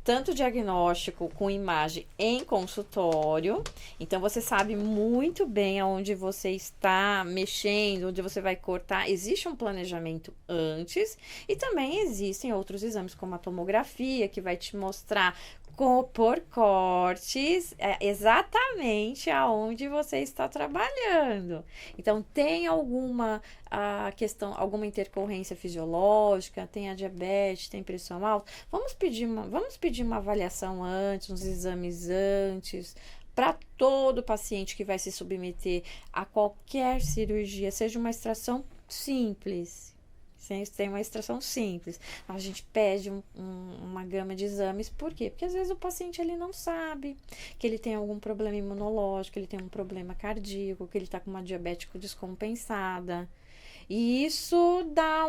tanto diagnóstico com imagem em consultório, então você sabe muito bem aonde você está mexendo, onde você vai cortar. Existe um planejamento antes e também existem outros exames como a tomografia, que vai te mostrar por cortes exatamente aonde você está trabalhando. Então, tem alguma alguma intercorrência fisiológica, tem a diabetes, tem pressão alta, vamos pedir uma avaliação antes, uns exames antes, para todo paciente que vai se submeter a qualquer cirurgia, seja uma extração simples. Tem uma extração simples. A gente pede uma gama de exames. Por quê? Porque às vezes o paciente ele não sabe que ele tem algum problema imunológico, que ele tem um problema cardíaco, que ele está com uma diabetes descompensada. E isso dá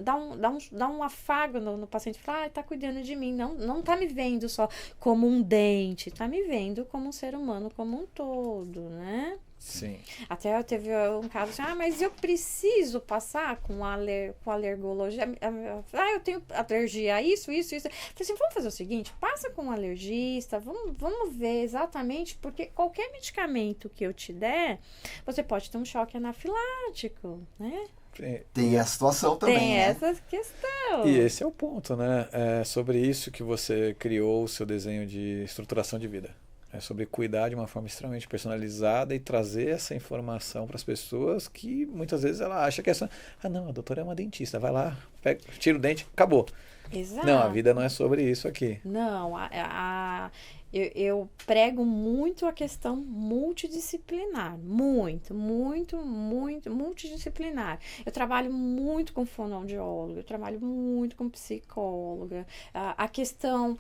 dá um afago no paciente. Fala, tá cuidando de mim. Não tá me vendo só como um dente, tá me vendo como um ser humano como um todo, né? sim. Até teve um caso assim, mas eu preciso passar com alergologia. Eu tenho alergia a isso. Eu falei assim, vamos fazer o seguinte, passa com um alergista, vamos ver exatamente, porque qualquer medicamento que eu te der, você pode ter um choque anafilático, né? Tem a situação também, Tem né? essa questão. E esse é o ponto, né? É sobre isso que você criou o seu desenho de estruturação de vida. É sobre cuidar de uma forma extremamente personalizada e trazer essa informação para as pessoas que muitas vezes ela acha que é só, não, a doutora é uma dentista, vai lá, pega, tira o dente, acabou. Exato. Não, a vida não é sobre isso aqui. Não, eu prego muito a questão multidisciplinar, muito multidisciplinar. Eu trabalho muito com fonoaudióloga, eu trabalho muito com psicóloga. A questão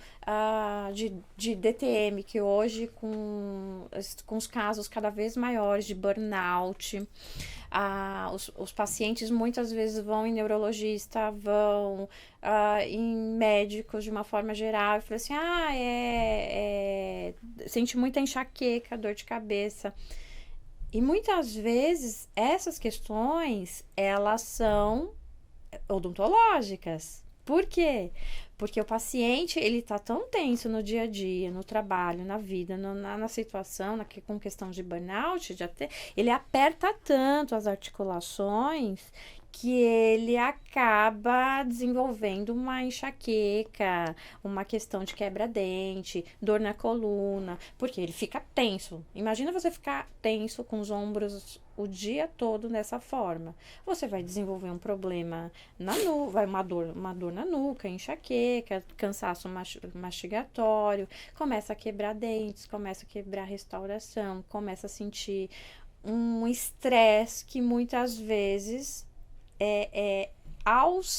de DTM, que hoje com os casos cada vez maiores de burnout, os pacientes muitas vezes vão em neurologista, vão em médicos de uma forma geral e falam assim, sente muita enxaqueca, dor de cabeça. E muitas vezes essas questões, elas são odontológicas. Por quê? Porque o paciente, ele tá tão tenso no dia a dia, no trabalho, na vida, na situação, com questão de burnout, ele aperta tanto as articulações que ele acaba desenvolvendo uma enxaqueca, uma questão de quebra-dente, dor na coluna, porque ele fica tenso. Imagina você ficar tenso com os ombros o dia todo dessa forma. Você vai desenvolver um problema na nuca, vai uma dor na nuca, enxaqueca, cansaço mastigatório, começa a quebrar dentes, começa a quebrar restauração, começa a sentir um estresse que muitas vezes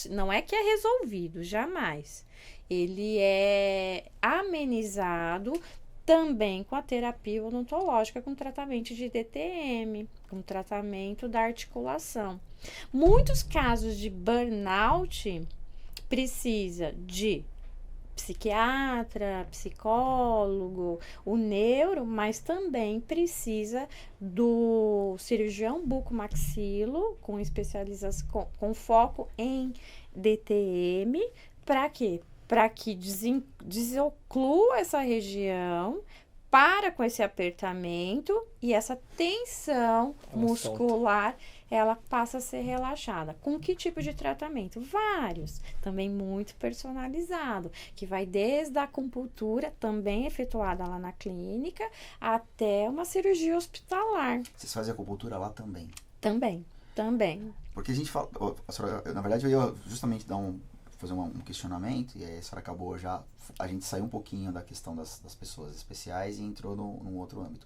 não é que é resolvido, jamais. Ele é amenizado também com a terapia odontológica, com tratamento de DTM, com tratamento da articulação. Muitos casos de burnout precisa de psiquiatra, psicólogo, o neuro, mas também precisa do cirurgião bucomaxilo com especialização, com foco em DTM, para quê? Para que desoclua essa região, para com esse apertamento e essa tensão muscular, ela passa a ser relaxada. Com que tipo de tratamento? Vários. Também muito personalizado, que vai desde a acupuntura, também efetuada lá na clínica, até uma cirurgia hospitalar. Vocês fazem acupuntura lá também? Também. Porque a gente fala... Na verdade, eu ia justamente fazer um questionamento, e aí a senhora acabou já... A gente saiu um pouquinho da questão das pessoas especiais e entrou num outro âmbito.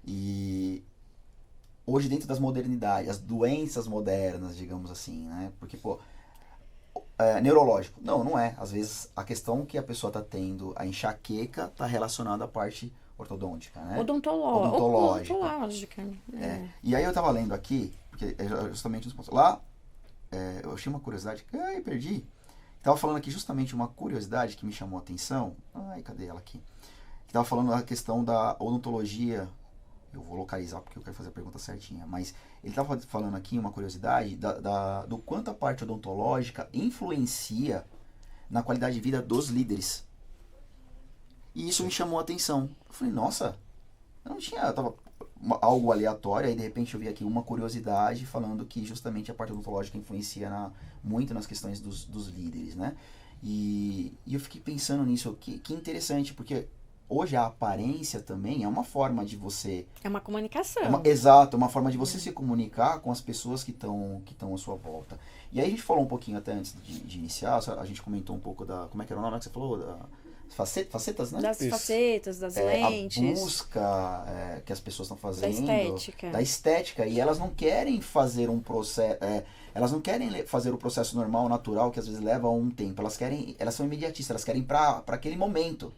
E hoje, dentro das modernidades, as doenças modernas, digamos assim, né? Porque, neurológico. Não é. Às vezes, a questão que a pessoa está tendo, a enxaqueca, está relacionada à parte ortodôntica, né? Odontológica. E aí eu estava lendo aqui, porque é justamente os pontos. Lá, eu achei uma curiosidade, perdi. Estava falando aqui justamente uma curiosidade que me chamou a atenção. Cadê ela aqui? Estava falando a questão da odontologia. Eu vou localizar porque eu quero fazer a pergunta certinha. Mas ele estava falando aqui uma curiosidade do quanto a parte odontológica influencia na qualidade de vida dos líderes. E isso me chamou a atenção. Eu falei, nossa, eu não tinha... Tava algo aleatório, aí de repente eu vi aqui uma curiosidade falando que justamente a parte odontológica influencia muito nas questões dos líderes, né? E eu fiquei pensando nisso, que interessante, porque hoje a aparência também é uma forma de você... É uma comunicação. Exato, é uma forma de você se comunicar com as pessoas que estão à sua volta. E aí a gente falou um pouquinho até antes de iniciar, a gente comentou um pouco da... Como é que era o nome que você falou? Facetas, né? Das facetas, das lentes. A busca que as pessoas estão fazendo. Da estética. E elas não querem fazer um processo... elas não querem fazer o processo normal, natural, que às vezes leva um tempo. Elas são imediatistas, elas querem para aquele momento.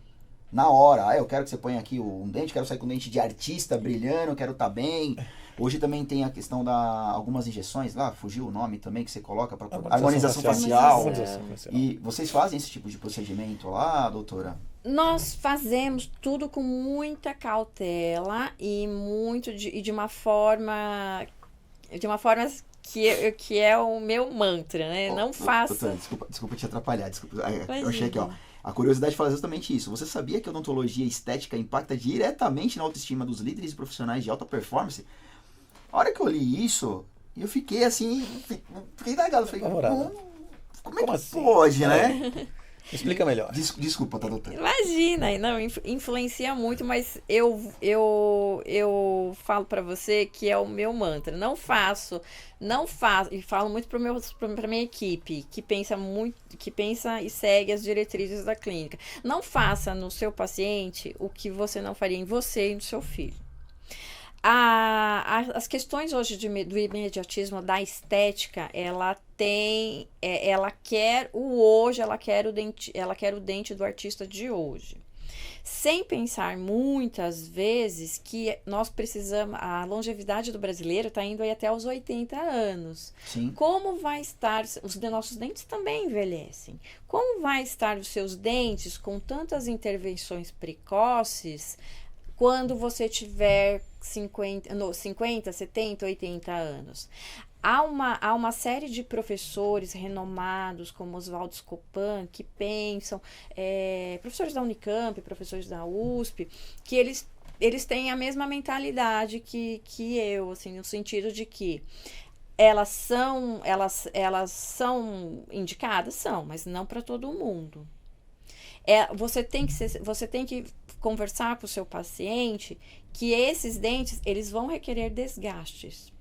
Na hora. Eu quero que você ponha aqui um dente, quero sair com um dente de artista brilhando, quero estar bem. Hoje também tem a questão algumas injeções lá, fugiu o nome também, que você coloca para harmonização facial. E vocês fazem esse tipo de procedimento lá, doutora? Nós fazemos tudo com muita cautela e de uma forma que é o meu mantra, né? Não faça... Doutora, desculpa te atrapalhar, eu achei aqui, a curiosidade fala justamente isso. Você sabia que a odontologia estética impacta diretamente na autoestima dos líderes e profissionais de alta performance? A hora que eu li isso, eu fiquei assim, fiquei indagado. Falei, como é que assim? Pode, né? Explica melhor. Desculpa, tá, doutora? Imagina, não, influencia muito, mas eu falo pra você que é o meu mantra. Não faço, e falo muito pra minha equipe, que pensa e segue as diretrizes da clínica. Não faça no seu paciente o que você não faria em você e no seu filho. As questões hoje do imediatismo, da estética, ela quer o hoje, ela quer o dente do artista de hoje. Sem pensar muitas vezes que nós precisamos, a longevidade do brasileiro está indo aí até os 80 anos. Sim. Como vai estar, os nossos dentes também envelhecem, como vai estar os seus dentes com tantas intervenções precoces quando você tiver 50, 70, 80 anos? Há uma série de professores renomados, como Oswaldo Scopan, que pensam, professores da Unicamp, professores da USP, que eles têm a mesma mentalidade que eu, assim, no sentido de que elas são indicadas? São, mas não para todo mundo. Você tem que conversar com o seu paciente que esses dentes, eles vão requerer desgastes.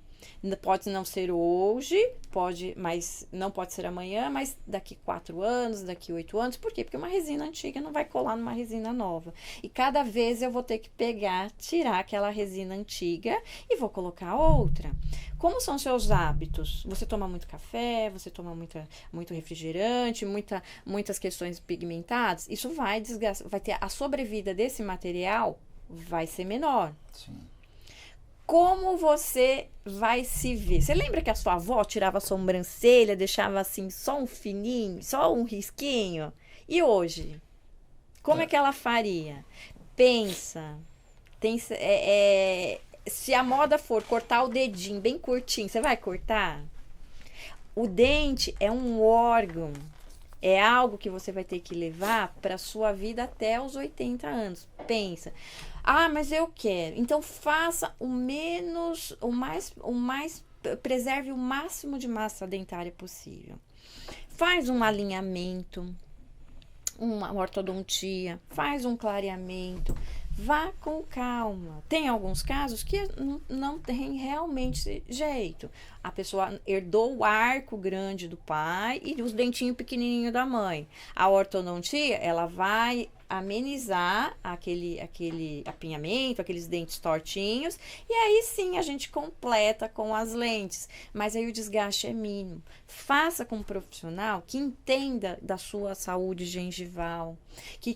Pode não ser hoje, mas não pode ser amanhã, mas daqui 4 anos, daqui 8 anos. Por quê? Porque uma resina antiga não vai colar numa resina nova. E cada vez eu vou ter que tirar aquela resina antiga e vou colocar outra. Como são seus hábitos? Você toma muito café, você toma muito refrigerante, muitas questões pigmentadas? Isso vai desgastar, vai ter a sobrevida desse material vai ser menor. Sim. Como você vai se ver? Você lembra que a sua avó tirava a sobrancelha, deixava assim só um fininho, só um risquinho? E hoje? Como é que ela faria? Pensa. Se a moda for cortar o dedinho bem curtinho, você vai cortar? O dente é um órgão. É algo que você vai ter que levar para sua vida até os 80 anos. Pensa. Ah, mas eu quero. Então faça preserve o máximo de massa dentária possível. Faz um alinhamento, uma ortodontia, faz um clareamento. Vá com calma. Tem alguns casos que não tem realmente jeito. A pessoa herdou o arco grande do pai e os dentinhos pequenininhos da mãe. A ortodontia, ela vai amenizar aquele apinhamento, aqueles dentes tortinhos, e aí sim a gente completa com as lentes, mas aí o desgaste é mínimo. Faça com um profissional que entenda da sua saúde gengival, que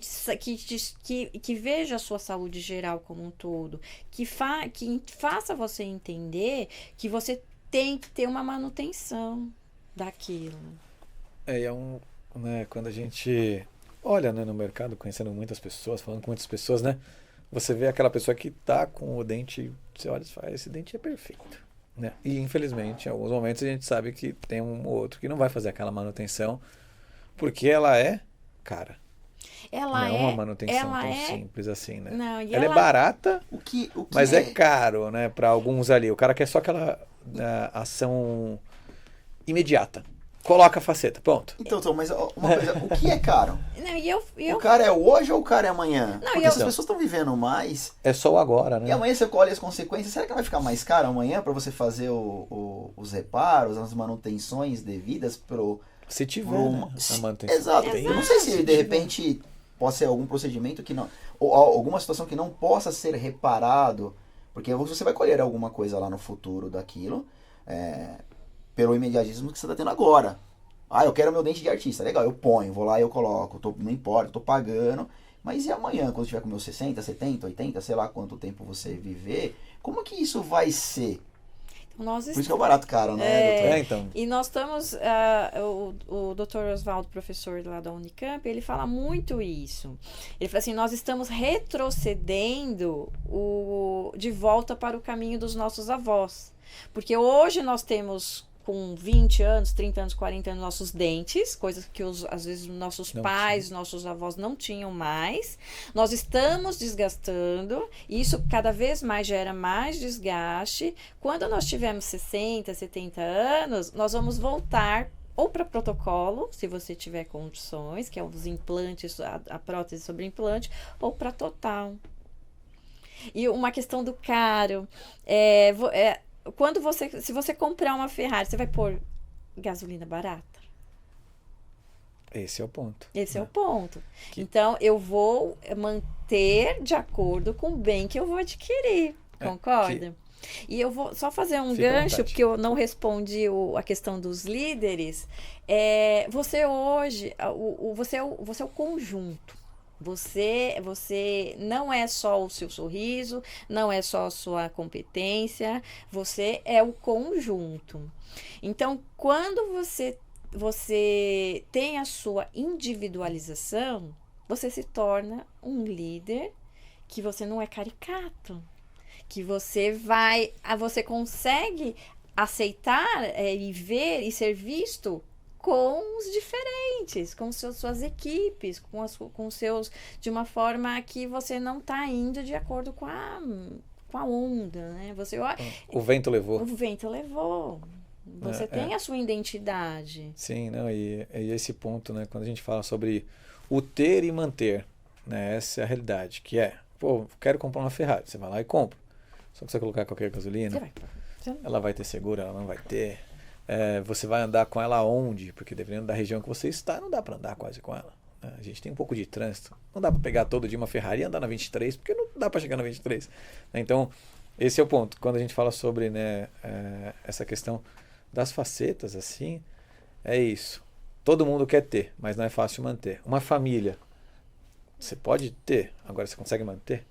veja a sua saúde geral como um todo, que faça você entender que você tem que ter uma manutenção daquilo. Quando a gente olha, né, no mercado, conhecendo muitas pessoas, falando com muitas pessoas, né? Você vê aquela pessoa que tá com o dente, você olha e fala, esse dente é perfeito, né? E infelizmente, em alguns momentos a gente sabe que tem um ou outro que não vai fazer aquela manutenção, porque ela é cara. Não é uma manutenção tão simples assim, né? Não, ela é barata, mas é caro, né? Para alguns ali. O cara quer só aquela ação imediata. Coloca a faceta, ponto. Então, mas uma coisa, o que é caro? Não, o cara é hoje ou o cara é amanhã? Não, porque as pessoas estão vivendo mais. É só o agora, né? E amanhã você colhe as consequências. Será que vai ficar mais caro amanhã para você fazer os reparos, as manutenções devidas se tiver, né, a manutenção. Exato. Eu não sei se de repente pode ser algum procedimento que não... Ou alguma situação que não possa ser reparado, porque você vai colher alguma coisa lá no futuro daquilo, pelo imediatismo que você está tendo agora. Ah, eu quero meu dente de artista. Legal, eu ponho, vou lá e eu coloco. Não importa, eu tô pagando. Mas e amanhã, quando tiver com meus 60, 70, 80, sei lá quanto tempo você viver, como que isso vai ser? Por isso que é o barato caro, né, doutor? Então. E nós estamos... o Dr. Oswaldo, professor lá da Unicamp, ele fala muito isso. Ele fala assim, nós estamos retrocedendo de volta para o caminho dos nossos avós. Porque hoje nós temos, com 20 anos, 30 anos, 40 anos, nossos dentes, coisas que às vezes nossos pais, nossos avós não tinham mais. Nós estamos desgastando, e isso cada vez mais gera mais desgaste. Quando nós tivermos 60, 70 anos, nós vamos voltar ou para protocolo, se você tiver condições, que é os implantes, a prótese sobre implante, ou para total. E uma questão do caro, se você comprar uma Ferrari, você vai pôr gasolina barata? Esse é o ponto. Esse é o ponto. Então, eu vou manter de acordo com o bem que eu vou adquirir. Concorda? E eu vou só fazer um gancho, porque eu não respondi a questão dos líderes. Você hoje, você é o conjunto. Você não é só o seu sorriso, não é só a sua competência, você é o conjunto. Então, quando você tem a sua individualização, você se torna um líder que você não é caricato, que você consegue aceitar e ver e ser visto com os diferentes, com suas equipes, com seus, de uma forma que você não está indo de acordo com a onda, né? O vento levou. O vento levou. Você tem a sua identidade. Sim, não, e esse ponto, né, quando a gente fala sobre o ter e manter, né, essa é a realidade, que é, pô, quero comprar uma Ferrari, você vai lá e compra. Só que você colocar qualquer gasolina, ela vai ter seguro, ela não vai ter. Você vai andar com ela onde? Porque dependendo da região que você está, não dá para andar quase com ela. Né? A gente tem um pouco de trânsito. Não dá para pegar todo dia uma Ferrari e andar na 23, porque não dá para chegar na 23. Então, esse é o ponto. Quando a gente fala sobre, né, essa questão das facetas, assim, é isso. Todo mundo quer ter, mas não é fácil manter. Uma família, você pode ter, agora você consegue manter?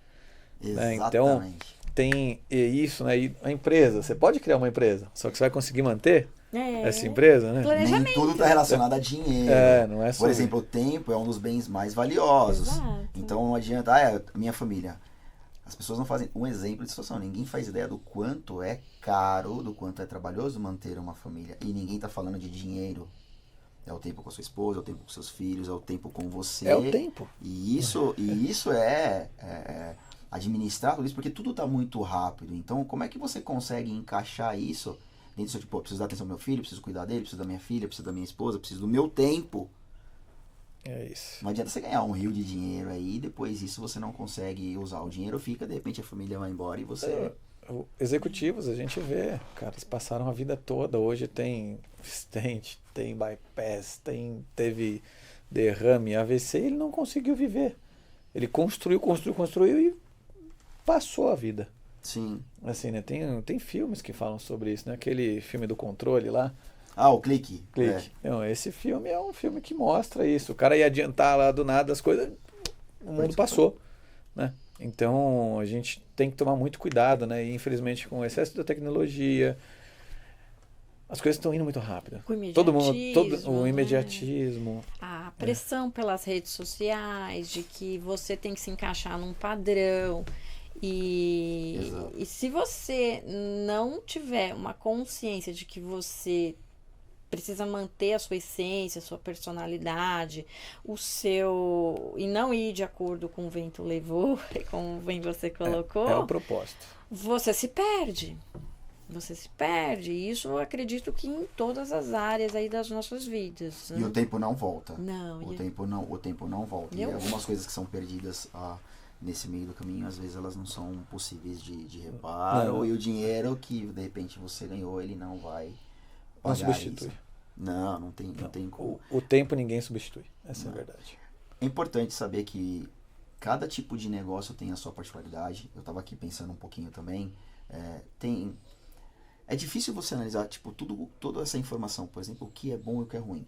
Exatamente. Né? Então, tem isso, né? E a empresa, você pode criar uma empresa, só que você vai conseguir manter essa empresa, né? Nem tudo está relacionado a dinheiro. Não é só. Por exemplo, o tempo é um dos bens mais valiosos. Exato. Então não adianta, minha família. As pessoas não fazem um exemplo de situação. Ninguém faz ideia do quanto é caro, do quanto é trabalhoso manter uma família. E ninguém está falando de dinheiro. É o tempo com a sua esposa, é o tempo com seus filhos, é o tempo com você. É o tempo. E isso é administrar tudo isso, porque tudo está muito rápido. Então, como é que você consegue encaixar isso dentro do seu, tipo, preciso dar atenção ao meu filho, preciso cuidar dele, preciso da minha filha, preciso da minha esposa, preciso do meu tempo. É isso. Não adianta você ganhar um rio de dinheiro aí, depois isso você não consegue usar. O dinheiro fica, de repente a família vai embora e você... Executivos, a gente vê, caras passaram a vida toda, hoje tem stent, tem bypass, teve derrame, AVC, ele não conseguiu viver. Ele construiu e passou a vida. Sim. Assim, né? Tem filmes que falam sobre isso, né? Aquele filme do controle lá. O Clique. Não, esse filme é um filme que mostra isso. O cara ia adiantar lá do nada as coisas, o mundo passou, né? Então a gente tem que tomar muito cuidado, né? E infelizmente com o excesso da tecnologia, as coisas estão indo muito rápido. O imediatismo. A pressão pelas redes sociais, de que você tem que se encaixar num padrão. E se você não tiver uma consciência de que você precisa manter a sua essência, a sua personalidade, e não ir de acordo com o vento levou, como bem você colocou. É o propósito. Você se perde. E isso eu acredito que em todas as áreas aí das nossas vidas. E o tempo não volta. Não. O tempo não volta. E algumas coisas que são perdidas nesse meio do caminho, às vezes elas não são possíveis de reparo. E o dinheiro que de repente você ganhou, ele não vai pagar. Não substitui. Isso. Não tem como. O tempo ninguém substitui. Essa é a verdade. É importante saber que cada tipo de negócio tem a sua particularidade. Eu estava aqui pensando um pouquinho também. É difícil você analisar toda essa informação. Por exemplo, o que é bom e o que é ruim.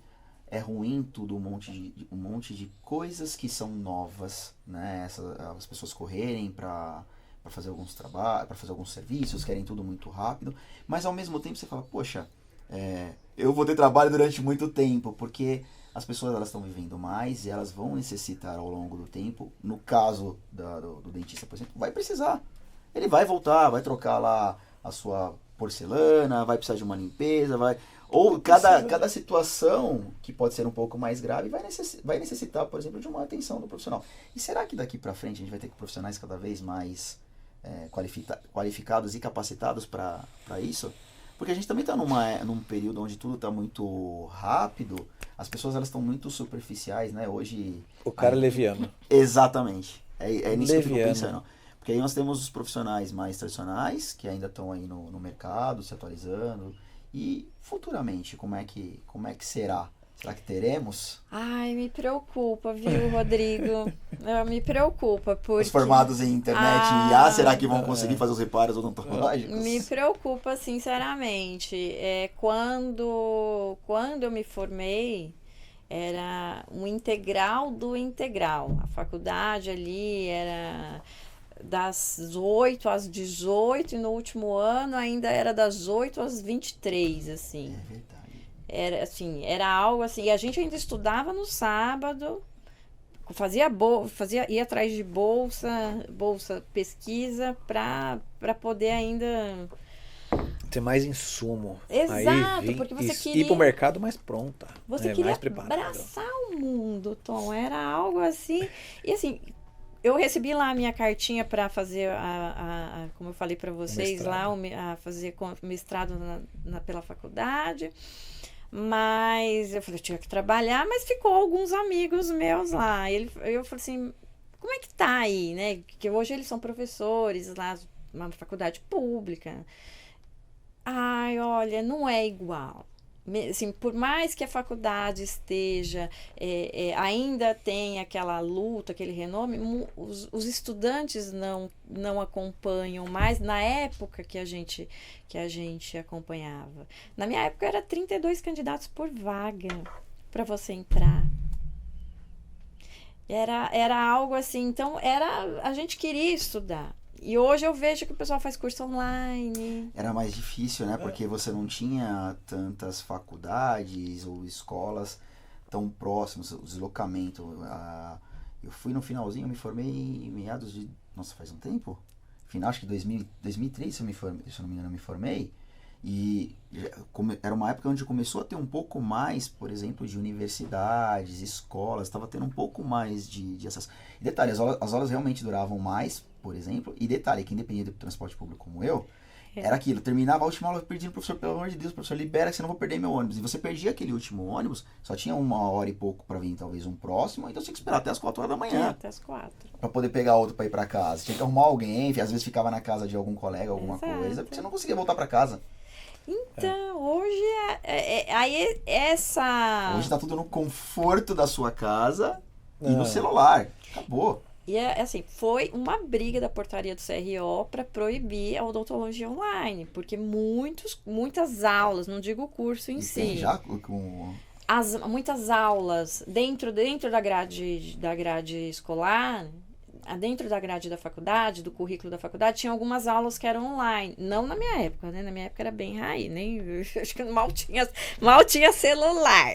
É ruim tudo um monte de coisas que são novas, né? As pessoas correrem para fazer alguns trabalhos, para fazer alguns serviços, querem tudo muito rápido. Mas ao mesmo tempo você fala, poxa, eu vou ter trabalho durante muito tempo, porque as pessoas elas estão vivendo mais e elas vão necessitar ao longo do tempo. No caso do dentista, por exemplo, vai precisar. Ele vai voltar, vai trocar lá a sua porcelana, vai precisar de uma limpeza, ou cada situação que pode ser um pouco mais grave vai necessitar, por exemplo, de uma atenção do profissional. E será que daqui para frente a gente vai ter profissionais cada vez mais qualificados e capacitados para isso? Porque a gente também está num período onde tudo está muito rápido, as pessoas elas estão muito superficiais, né? Hoje... O cara é leviano. Exatamente. É nisso que eu fico pensando. Porque aí nós temos os profissionais mais tradicionais, que ainda estão aí no mercado, se atualizando. E futuramente, como é que será? Será que teremos? Ai, me preocupa, viu, Rodrigo? Me preocupa, porque... Os formados em internet e IA, será que vão conseguir fazer os reparos odontológicos? Me preocupa, sinceramente. Quando eu me formei, era um integral do integral. A faculdade ali era das 8 às 18 e no último ano ainda era das 8 às 23, assim. É verdade. Era algo assim, e a gente ainda estudava no sábado, ia atrás de bolsa pesquisa para poder ainda ter mais insumo. Exato, porque você queria ir pro mercado mais pronta. Você queria mais preparada. abraçar o mundo, Tom. Era algo assim. E assim, eu recebi lá a minha cartinha para fazer, como eu falei para vocês, lá a fazer mestrado pela faculdade. Mas eu falei, eu tinha que trabalhar, mas ficou alguns amigos meus lá. Eu falei assim, como é que tá aí, né? Porque hoje eles são professores lá na faculdade pública. Ai, olha, não é igual. Assim, por mais que a faculdade esteja, ainda tem aquela luta, aquele renome, os estudantes não acompanham mais na época que a gente acompanhava. Na minha época era 32 candidatos por vaga para você entrar. Era algo assim, então a gente queria estudar. E hoje eu vejo que o pessoal faz curso online. Era mais difícil, né? Porque você não tinha tantas faculdades ou escolas tão próximas, o deslocamento. Eu fui no finalzinho, eu me formei em meados de... Nossa, faz um tempo? Final, acho que 2003, se eu não me engano, eu me formei. E era uma época onde começou a ter um pouco mais, por exemplo, de universidades, escolas, estava tendo um pouco mais de acesso. E detalhe, as aulas realmente duravam mais, por exemplo, e detalhe, quem dependia do transporte público como eu, era aquilo, terminava a última aula pedindo, professor, pelo amor de Deus, professor, libera que senão eu vou perder meu ônibus. E você perdia aquele último ônibus, só tinha 1h e pouco para vir talvez um próximo, então você tinha que esperar até as 4 horas da manhã. Até as 4. Para poder pegar outro para ir para casa. Tinha que arrumar alguém, às vezes ficava na casa de algum colega, alguma coisa, porque você não conseguia voltar para casa. Então, hoje aí essa... Hoje tá tudo no conforto da sua casa e no celular. Acabou. E assim, foi uma briga da portaria do CRO para proibir a odontologia online, porque muitas aulas, não digo o curso em si. Tem já com... Muitas aulas dentro da grade escolar, dentro da grade da faculdade, do currículo da faculdade, tinha algumas aulas que eram online. Não na minha época, né? Na minha época era bem raiz, acho que mal tinha celular.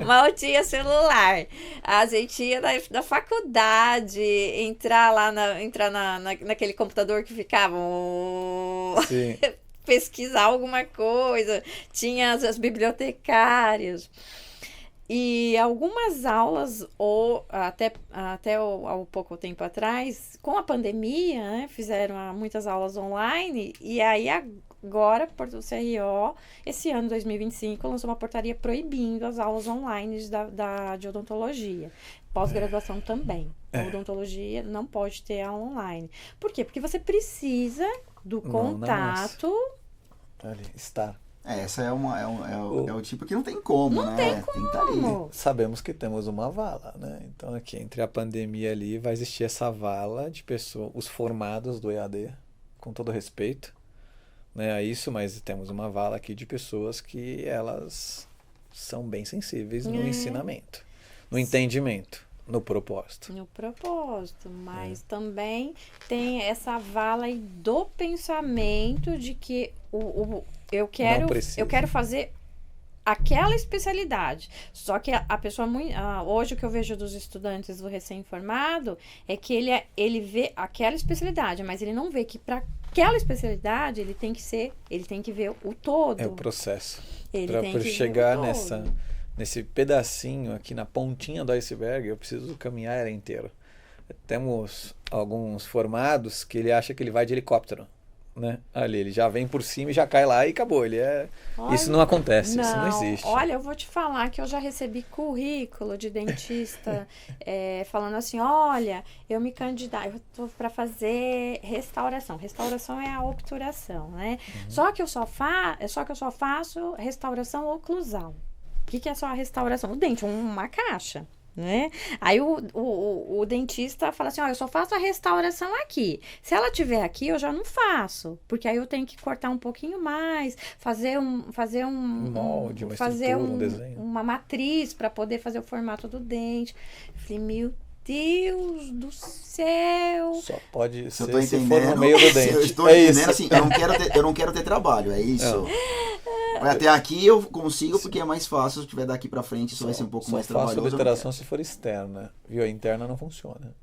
Mal tinha celular. A gente ia na faculdade, entrar naquele computador que ficava... Sim. pesquisar alguma coisa. Tinha as bibliotecárias. E algumas aulas, ou até há pouco tempo atrás, com a pandemia, né, fizeram muitas aulas online, e aí agora, o CRO, esse ano, 2025, lançou uma portaria proibindo as aulas online de odontologia. Pós-graduação também. A odontologia não pode ter aula online. Por quê? Porque você precisa do contato... Ali, estar. Essa é o tipo que não tem como, não né? Tem como. Tem que estar ali. Sabemos que temos uma vala, né? Então aqui entre a pandemia ali vai existir essa vala de pessoas, os formados do EAD, com todo respeito, né, a isso, mas temos uma vala aqui de pessoas que elas são bem sensíveis no ensinamento, no entendimento, no propósito. No propósito, mas também tem essa vala aí do pensamento de que eu quero fazer aquela especialidade. Só que a pessoa, hoje o que eu vejo dos estudantes do recém-formado é que ele vê aquela especialidade, mas ele não vê que para aquela especialidade ele tem que ver o todo. É o processo. Para chegar nesse pedacinho aqui na pontinha do iceberg, eu preciso caminhar ela inteiro. Temos alguns formados que ele acha que ele vai de helicóptero, né? Ali, ele já vem por cima e já cai lá e acabou. Olha, isso não acontece, isso não existe. Olha, eu vou te falar que eu já recebi currículo de dentista falando assim, olha, eu me candidato, eu tô para fazer restauração. Restauração é a obturação, né? Só que eu só faço restauração oclusal. O que é só a restauração? O dente, uma caixa. Né? Aí o dentista fala assim, eu só faço a restauração aqui. Se ela tiver aqui, eu já não faço, porque aí eu tenho que cortar um pouquinho mais, fazer um molde, um desenho, uma matriz para poder fazer o formato do dente. Eu falei, meu Deus do céu. Só pode se ser se for no meio do dente. Eu estou entendendo assim, eu não quero ter trabalho, é isso. Até aqui eu consigo porque é mais fácil. Se tiver daqui pra frente, isso vai ser um pouco mais trabalhoso. Só faço obturação se for externa, viu? A interna não funciona.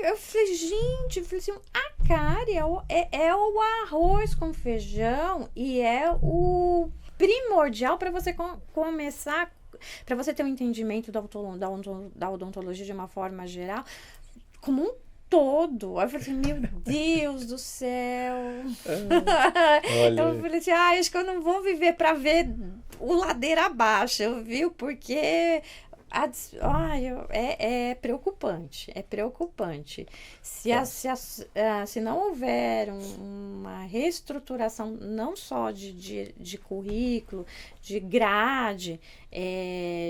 Eu falei, gente, assim, a cárie é o arroz com feijão e é o primordial para você começar para você ter um entendimento da odontologia de uma forma geral, como um todo. Aí eu falei assim, meu Deus do céu. Eu falei assim, acho que eu não vou viver para ver o ladeira abaixo, viu? Porque é preocupante, é preocupante. Se não houver uma reestruturação, não só de currículo, de grade,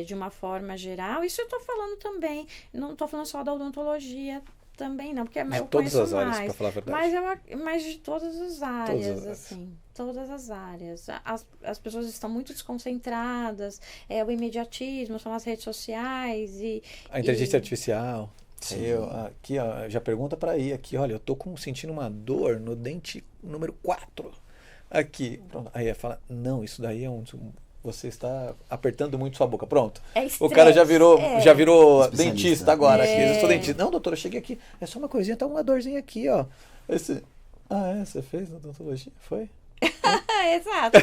de uma forma geral, isso eu estou falando também, não estou falando só da odontologia, também não, porque de todas as áreas, para falar a verdade. Mas de todas as áreas, assim, todas as áreas. As pessoas estão muito desconcentradas, o imediatismo, são as redes sociais a inteligência artificial. Aqui, ó, já pergunta para aí, aqui, olha, eu tô sentindo uma dor no dente número 4. Aqui, pronto. Aí fala, não, isso daí é você está apertando muito sua boca. Pronto. O cara já virou dentista agora. Aqui. Eu sou dentista. Não, doutora, eu cheguei aqui. É só uma coisinha, tá uma dorzinha aqui, ó. Você fez odontologia? Foi? Exato.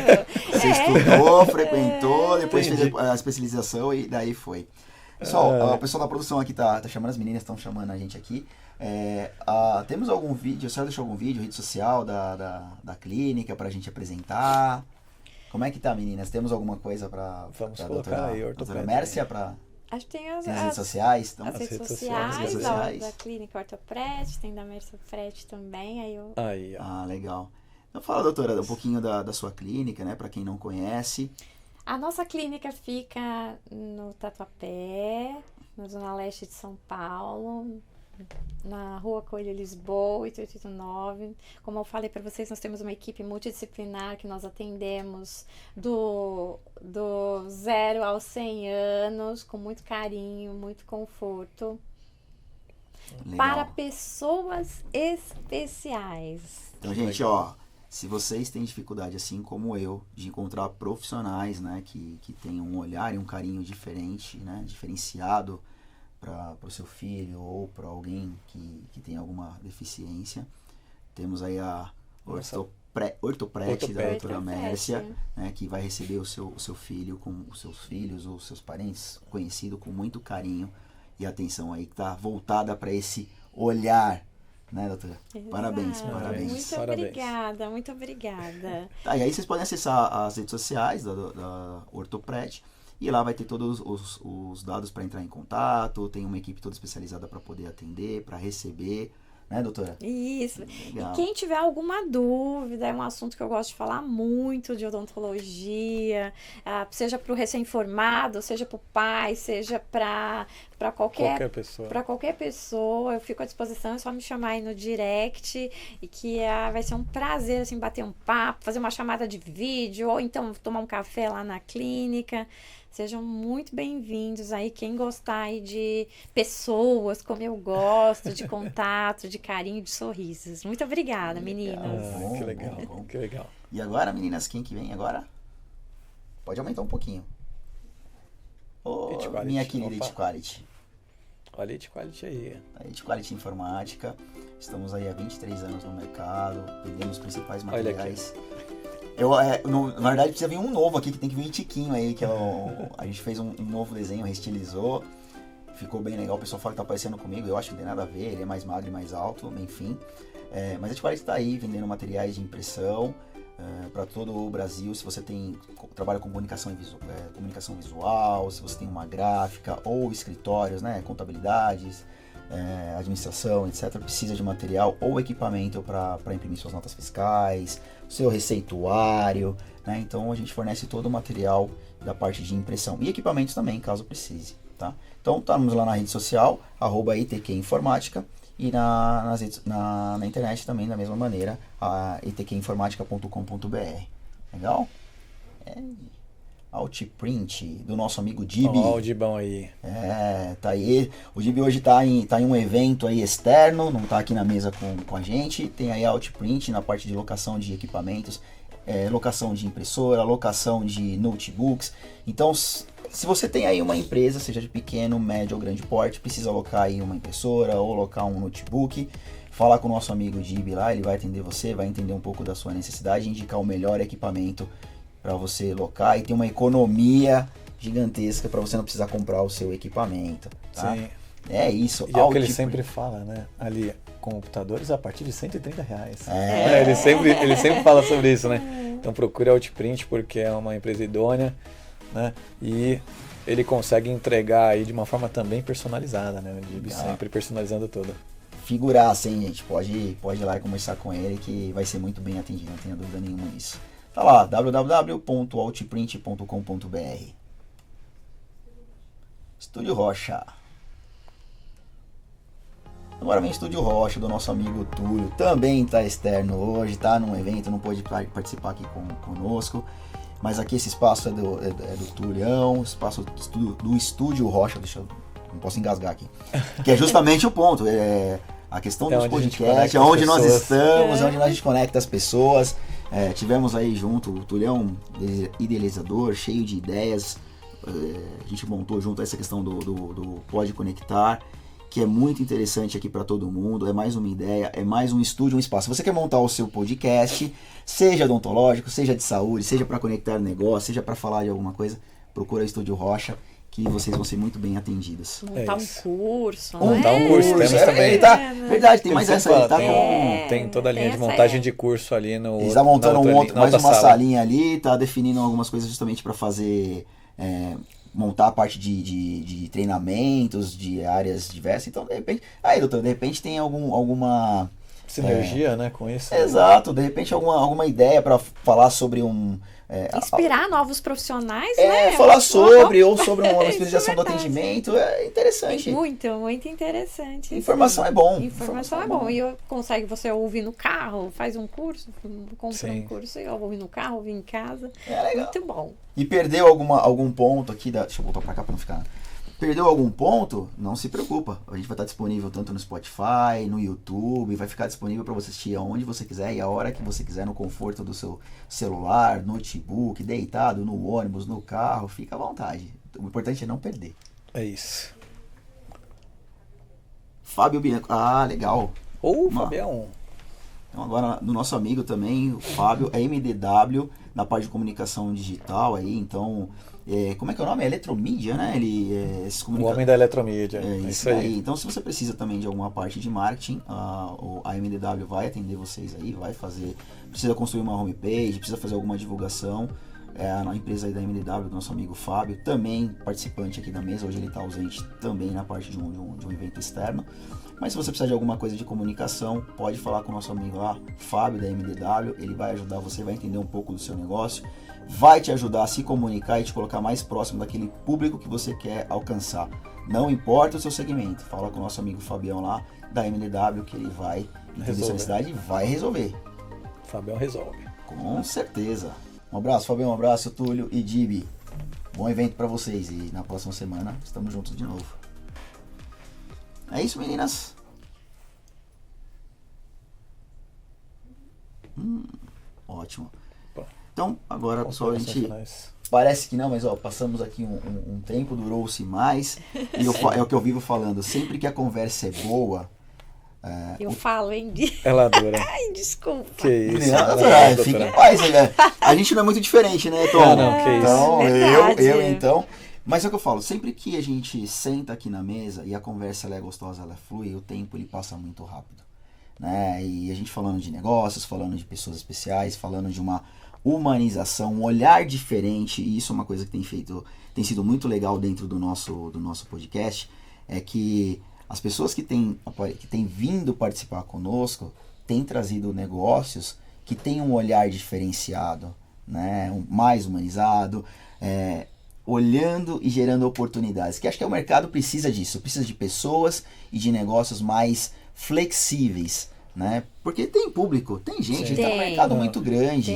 Você estudou, frequentou, depois fez a especialização e daí foi. Pessoal, o pessoal da produção aqui tá chamando, as meninas estão chamando a gente aqui. Temos algum vídeo, a senhora deixou algum vídeo, rede social da clínica pra gente apresentar? Como é que tá, meninas? Temos alguma coisa para a doutora Mércia? Acho que tem as redes sociais. Então, as redes sociais da Clínica Ortopret, tem da Mércia Pret também. Legal. Então fala, doutora, um pouquinho da sua clínica, né? Para quem não conhece. A nossa clínica fica no Tatuapé, na zona leste de São Paulo, na Rua Coelho Lisboa, 889. Como eu falei para vocês, nós temos uma equipe multidisciplinar que nós atendemos do 0 aos 100 anos, com muito carinho, muito conforto. Legal. Para pessoas especiais. Então, gente, se vocês têm dificuldade, assim como eu, de encontrar profissionais, né, que tenham um olhar e um carinho diferente, né, diferenciado para o seu filho ou para alguém que tem alguma deficiência, temos aí a Ortopret da doutora Mércia, né, que vai receber o seu filho com os seus filhos ou seus parentes conhecido com muito carinho e atenção aí, que está voltada para esse olhar, né, doutora? Exato. Parabéns. Muito obrigada. E aí vocês podem acessar as redes sociais da Ortopret. E lá vai ter todos os dados para entrar em contato, tem uma equipe toda especializada para poder atender, para receber, né, doutora? Isso. Legal. E quem tiver alguma dúvida, é um assunto que eu gosto de falar muito de odontologia, seja para o recém-formado, seja para o pai, seja para qualquer pessoa, eu fico à disposição, é só me chamar aí no direct, e que vai ser um prazer, assim, bater um papo, fazer uma chamada de vídeo, ou então tomar um café lá na clínica. Sejam muito bem-vindos aí, quem gostar aí de pessoas como eu gosto, de contato, de carinho, de sorrisos. Muito obrigada, meninas. Que legal, que legal. E agora, meninas, quem que vem agora? Pode aumentar um pouquinho. Minha querida It Quality. Olha a It Quality aí. A It Quality Informática. Estamos aí há 23 anos no mercado, vendemos os principais materiais. Na verdade precisa vir um novo aqui, que tem que vir um tiquinho aí, que a gente fez um novo desenho, reestilizou, ficou bem legal, o pessoal fala que tá parecendo comigo, eu acho que não tem nada a ver, ele é mais magro e mais alto, enfim. Mas a gente está aí vendendo materiais de impressão para todo o Brasil. Se você trabalha com comunicação visual, se você tem uma gráfica ou escritórios, né, contabilidades, administração, etc., precisa de material ou equipamento para imprimir suas notas fiscais, seu receituário, né? Então a gente fornece todo o material da parte de impressão e equipamentos também, caso precise, tá? Então estamos lá na rede social, @ITQ Informática, e na internet também da mesma maneira, itqinformatica.com.br. Legal? Outprint do nosso amigo Dibi. Ó, o Dibão aí. Tá aí. O Dibi hoje tá em um evento aí externo, não tá aqui na mesa com a gente. Tem aí a Outprint na parte de locação de equipamentos, locação de impressora, locação de notebooks. Então, se você tem aí uma empresa, seja de pequeno, médio ou grande porte, precisa alocar aí uma impressora ou alocar um notebook, fala com o nosso amigo Dibi lá, ele vai atender você, vai entender um pouco da sua necessidade e indicar o melhor equipamento para você locar, e tem uma economia gigantesca para você não precisar comprar o seu equipamento. Tá? Sim. É isso. E é o que ele sempre fala, né? Ali, computadores a partir de R$130. Ele sempre fala sobre isso, né? Então procure a Outprint porque é uma empresa idônea, né? E ele consegue entregar aí de uma forma também personalizada, né? O Dib sempre personalizando tudo. Figuraça, hein, gente? Pode ir lá e conversar com ele que vai ser muito bem atendido, não tenha dúvida nenhuma nisso. Tá lá, www.outprint.com.br. Estúdio Rocha. Agora vem Estúdio Rocha, do nosso amigo Túlio. Também está externo hoje, tá num evento, não pôde participar aqui conosco. Mas aqui esse espaço é do Tulhão, espaço do Estúdio Rocha, não posso engasgar aqui. Que é justamente o ponto, a questão dos podcasts, é onde nós estamos, é onde a gente conecta as pessoas. Tivemos aí junto o Tulhão, idealizador, cheio de ideias. A gente montou junto essa questão do Pode Conectar, que é muito interessante aqui para todo mundo. É mais uma ideia, é mais um estúdio, um espaço. Você quer montar o seu podcast, seja odontológico, seja de saúde, seja para conectar negócio, seja para falar de alguma coisa, procura o Estúdio Rocha, que vocês vão ser muito bem atendidos. Montar um curso, Montar um curso, temos também. Verdade, tem mais essa aí, tá? Tem toda a linha de montagem de curso ali no. Ele está montando mais uma salinha ali, tá definindo algumas coisas justamente para fazer. Montar a parte de treinamentos, de áreas diversas. Então, de repente... Aí, doutor, de repente tem alguma... Sinergia, né, com isso. Exato, de repente alguma ideia para falar sobre inspirar novos profissionais, né? Falar sobre, ou sobre uma especialização do atendimento, é interessante. Muito interessante. Informação é bom. Informação é bom. E consegue você ouvir no carro, faz um curso, compra um curso, e ouvir no carro, ouvir em casa. É legal. Muito bom. E perdeu algum ponto aqui, deixa eu voltar para cá para não ficar... Perdeu algum ponto? Não se preocupa. A gente vai estar disponível tanto no Spotify, no YouTube, vai ficar disponível para você assistir aonde você quiser e a hora que você quiser, no conforto do seu celular, notebook, deitado, no ônibus, no carro, fica à vontade. O importante é não perder. É isso. Fábio Bianco. Legal. Fabião. Então agora, do nosso amigo também, o Fábio, é MDW, na parte de comunicação digital aí, então... como é que é o nome? É Eletromídia, né? O homem da Eletromídia. É isso aí. Então, se você precisa também de alguma parte de marketing, a MDW vai atender vocês aí, vai fazer... Precisa construir uma homepage, precisa fazer alguma divulgação. A empresa aí da MDW, do nosso amigo Fábio, também participante aqui da mesa. Hoje ele está ausente também na parte de um evento externo. Mas se você precisar de alguma coisa de comunicação, pode falar com o nosso amigo lá, Fábio da MDW. Ele vai ajudar você, vai entender um pouco do seu negócio, vai te ajudar a se comunicar e te colocar mais próximo daquele público que você quer alcançar. Não importa o seu segmento, fala com o nosso amigo Fabião lá da MDW, que ele vai entender sua necessidade e vai resolver. Fabião resolve. Com certeza. Um abraço, Fabião, um abraço, Túlio e Dib. Bom evento para vocês e na próxima semana estamos juntos de novo. É isso, meninas? Ótimo. Então, agora, pessoal, a gente... Parece que não, mas passamos aqui um tempo, durou-se mais. E é o que eu vivo falando. Sempre que a conversa é boa... Eu falo, hein? Ela adora. Ai, desculpa. Que isso. Fique em paz. A gente não é muito diferente, né, Tom? Não, que então, isso. Eu, então... Mas é o que eu falo, sempre que a gente senta aqui na mesa e a conversa ela é gostosa, ela flui, o tempo ele passa muito rápido. Né? E a gente falando de negócios, falando de pessoas especiais, falando de uma humanização, um olhar diferente, e isso é uma coisa que tem sido muito legal dentro do nosso podcast, é que as pessoas que têm vindo participar conosco têm trazido negócios que têm um olhar diferenciado, né? Mais humanizado, olhando e gerando oportunidades, que acho que o mercado precisa disso, precisa de pessoas e de negócios mais flexíveis, né? Porque tem público, tem gente, está no mercado muito grande,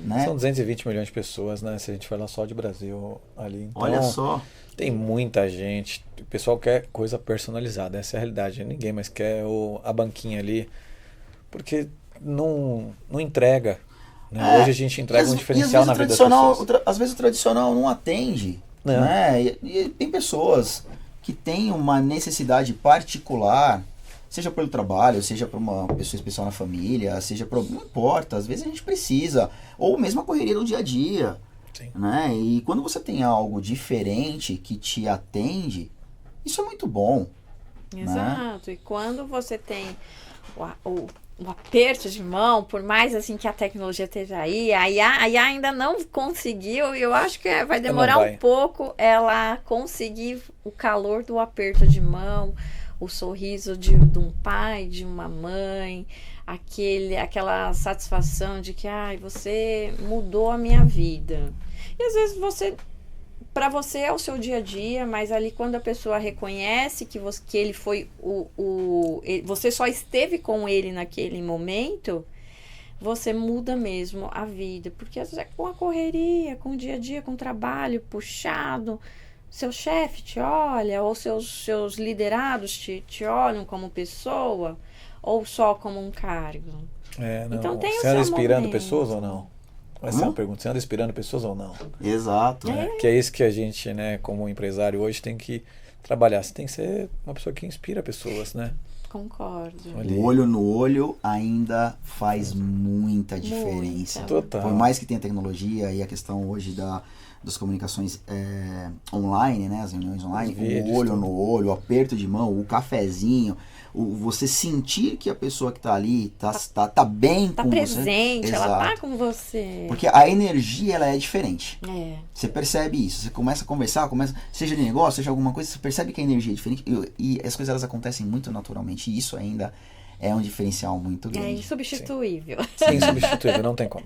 né? São 220 milhões de pessoas, né? Se a gente falar só de Brasil ali, então, olha só, tem muita gente, o pessoal quer coisa personalizada, essa é a realidade, ninguém mais quer a banquinha ali, porque não entrega. Hoje a gente entrega um diferencial na vida das pessoas. Às vezes o tradicional não atende. Né? E tem pessoas que têm uma necessidade particular, seja pelo trabalho, seja para uma pessoa especial na família, seja para... Não importa, às vezes a gente precisa. Ou mesmo a correria do dia a dia. Sim. Né? E quando você tem algo diferente que te atende, isso é muito bom. Exato. Né? E quando você tem o aperto de mão, por mais assim que a tecnologia esteja aí, a IA ainda não conseguiu, e eu acho que vai demorar um pouco ela conseguir o calor do aperto de mão, o sorriso de um pai, de uma mãe, aquela satisfação de que você mudou a minha vida. E às vezes para você é o seu dia a dia, mas ali quando a pessoa reconhece que ele foi você só esteve com ele naquele momento, você muda mesmo a vida. Porque às vezes é com a correria, com o dia a dia, com o trabalho puxado, seu chefe te olha, ou seus liderados te olham como pessoa, ou só como um cargo. Então tem você anda inspirando momento. Pessoas ou não? Essa é uma pergunta. Você anda inspirando pessoas ou não? Exato. Que é isso que a gente, né, como empresário hoje, tem que trabalhar. Você tem que ser uma pessoa que inspira pessoas, né? Concordo. O olho no olho ainda faz muita diferença. Total. Por mais que tenha tecnologia e a questão hoje das comunicações online, né, as reuniões online, o olho no olho, o aperto de mão, o cafezinho, você sentir que a pessoa que está ali tá bem com presente, você. Exato. Ela tá com você. Porque a energia, ela é diferente. É. Você percebe isso, você começa a conversar, seja de negócio, seja alguma coisa, você percebe que a energia é diferente e as coisas elas acontecem muito naturalmente, e isso ainda é um diferencial muito grande. É insubstituível. Sim, insubstituível, não tem como.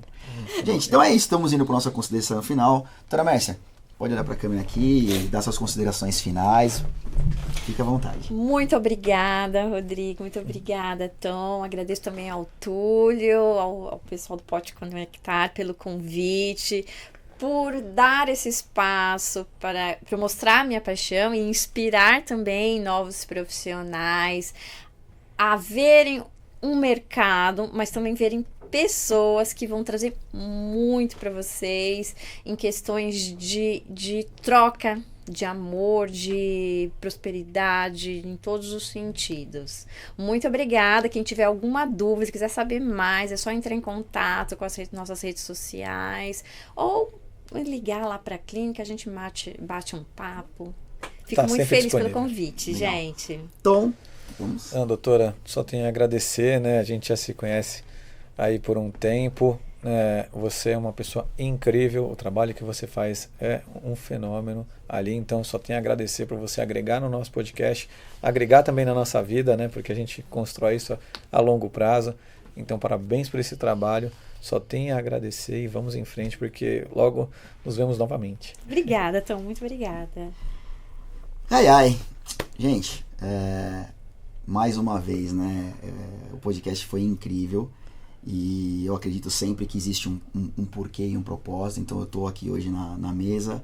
Gente, então é isso, estamos indo para nossa consideração final. Doutora Mércia, pode olhar para a câmera aqui e dar suas considerações finais. Fique à vontade. Muito obrigada, Rodrigo. Muito obrigada, Tom. Agradeço também ao Túlio, ao pessoal do Pode Conectar pelo convite, por dar esse espaço para mostrar a minha paixão e inspirar também novos profissionais a verem um mercado, mas também verem pessoas que vão trazer muito para vocês em questões de troca, de amor, de prosperidade, em todos os sentidos. Muito obrigada. Quem tiver alguma dúvida, quiser saber mais, é só entrar em contato com as nossas redes sociais ou ligar lá para a clínica, a gente bate um papo. Fico muito feliz disponível. Pelo convite, Legal. gente. Tom, vamos. Doutora, só tenho a agradecer, né? A gente já se conhece aí por um tempo. Você é uma pessoa incrível, o trabalho que você faz é um fenômeno ali, então só tenho a agradecer por você agregar no nosso podcast, agregar também na nossa vida, né, porque a gente constrói isso a longo prazo. Então parabéns por esse trabalho, só tenho a agradecer e vamos em frente, porque logo nos vemos novamente. Obrigada, Tom, muito obrigada. Gente, mais uma vez, né, o podcast foi incrível. E eu acredito sempre que existe um porquê e um propósito. Então eu estou aqui hoje na mesa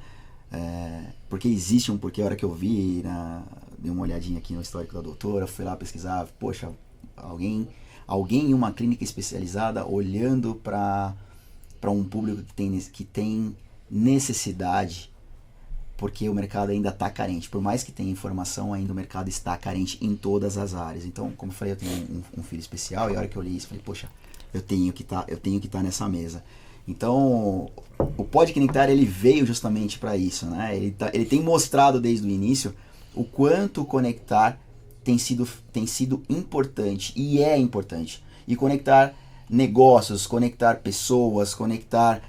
porque existe um porquê. A hora que eu vi, dei uma olhadinha aqui no histórico da doutora, fui lá pesquisar, poxa, alguém em uma clínica especializada olhando para um público que tem necessidade, porque o mercado ainda está carente. Por mais que tenha informação, ainda o mercado está carente em todas as áreas. Então, como eu falei, eu tenho um filho especial, e a hora que eu li isso, eu falei, poxa, eu tenho que estar nessa mesa. Então, o Pode Conectar, ele veio justamente para isso, né? Ele tem mostrado desde o início o quanto conectar tem sido importante, e é importante. E conectar negócios, conectar pessoas, conectar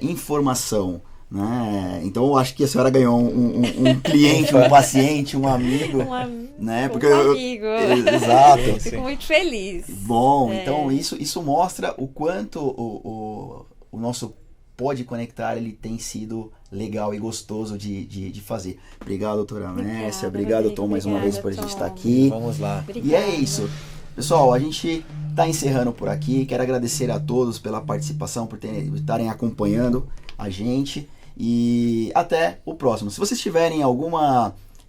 informação, né? Então, eu acho que a senhora ganhou um cliente, um paciente, um amigo. Né? Porque amigo. Exato. Fico muito feliz. Bom, então isso mostra o quanto o nosso Pode Conectar ele tem sido legal e gostoso de fazer. Obrigado, doutora Mércia. Obrigado, Tom, mais uma vez por a gente estar aqui. Vamos lá. Obrigada. E é isso. Pessoal, a gente está encerrando por aqui. Quero agradecer a todos pela participação, por estarem acompanhando a gente. E até o próximo. Se vocês tiverem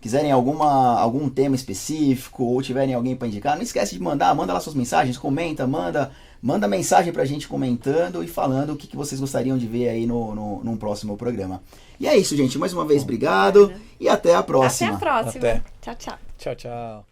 quiserem algum tema específico ou tiverem alguém para indicar, não esquece de manda lá suas mensagens, comenta, manda mensagem pra gente comentando e falando o que vocês gostariam de ver aí num próximo programa. E é isso, gente. Mais uma vez, obrigado e até a próxima. Até a próxima. Até. Tchau, tchau. Tchau, tchau.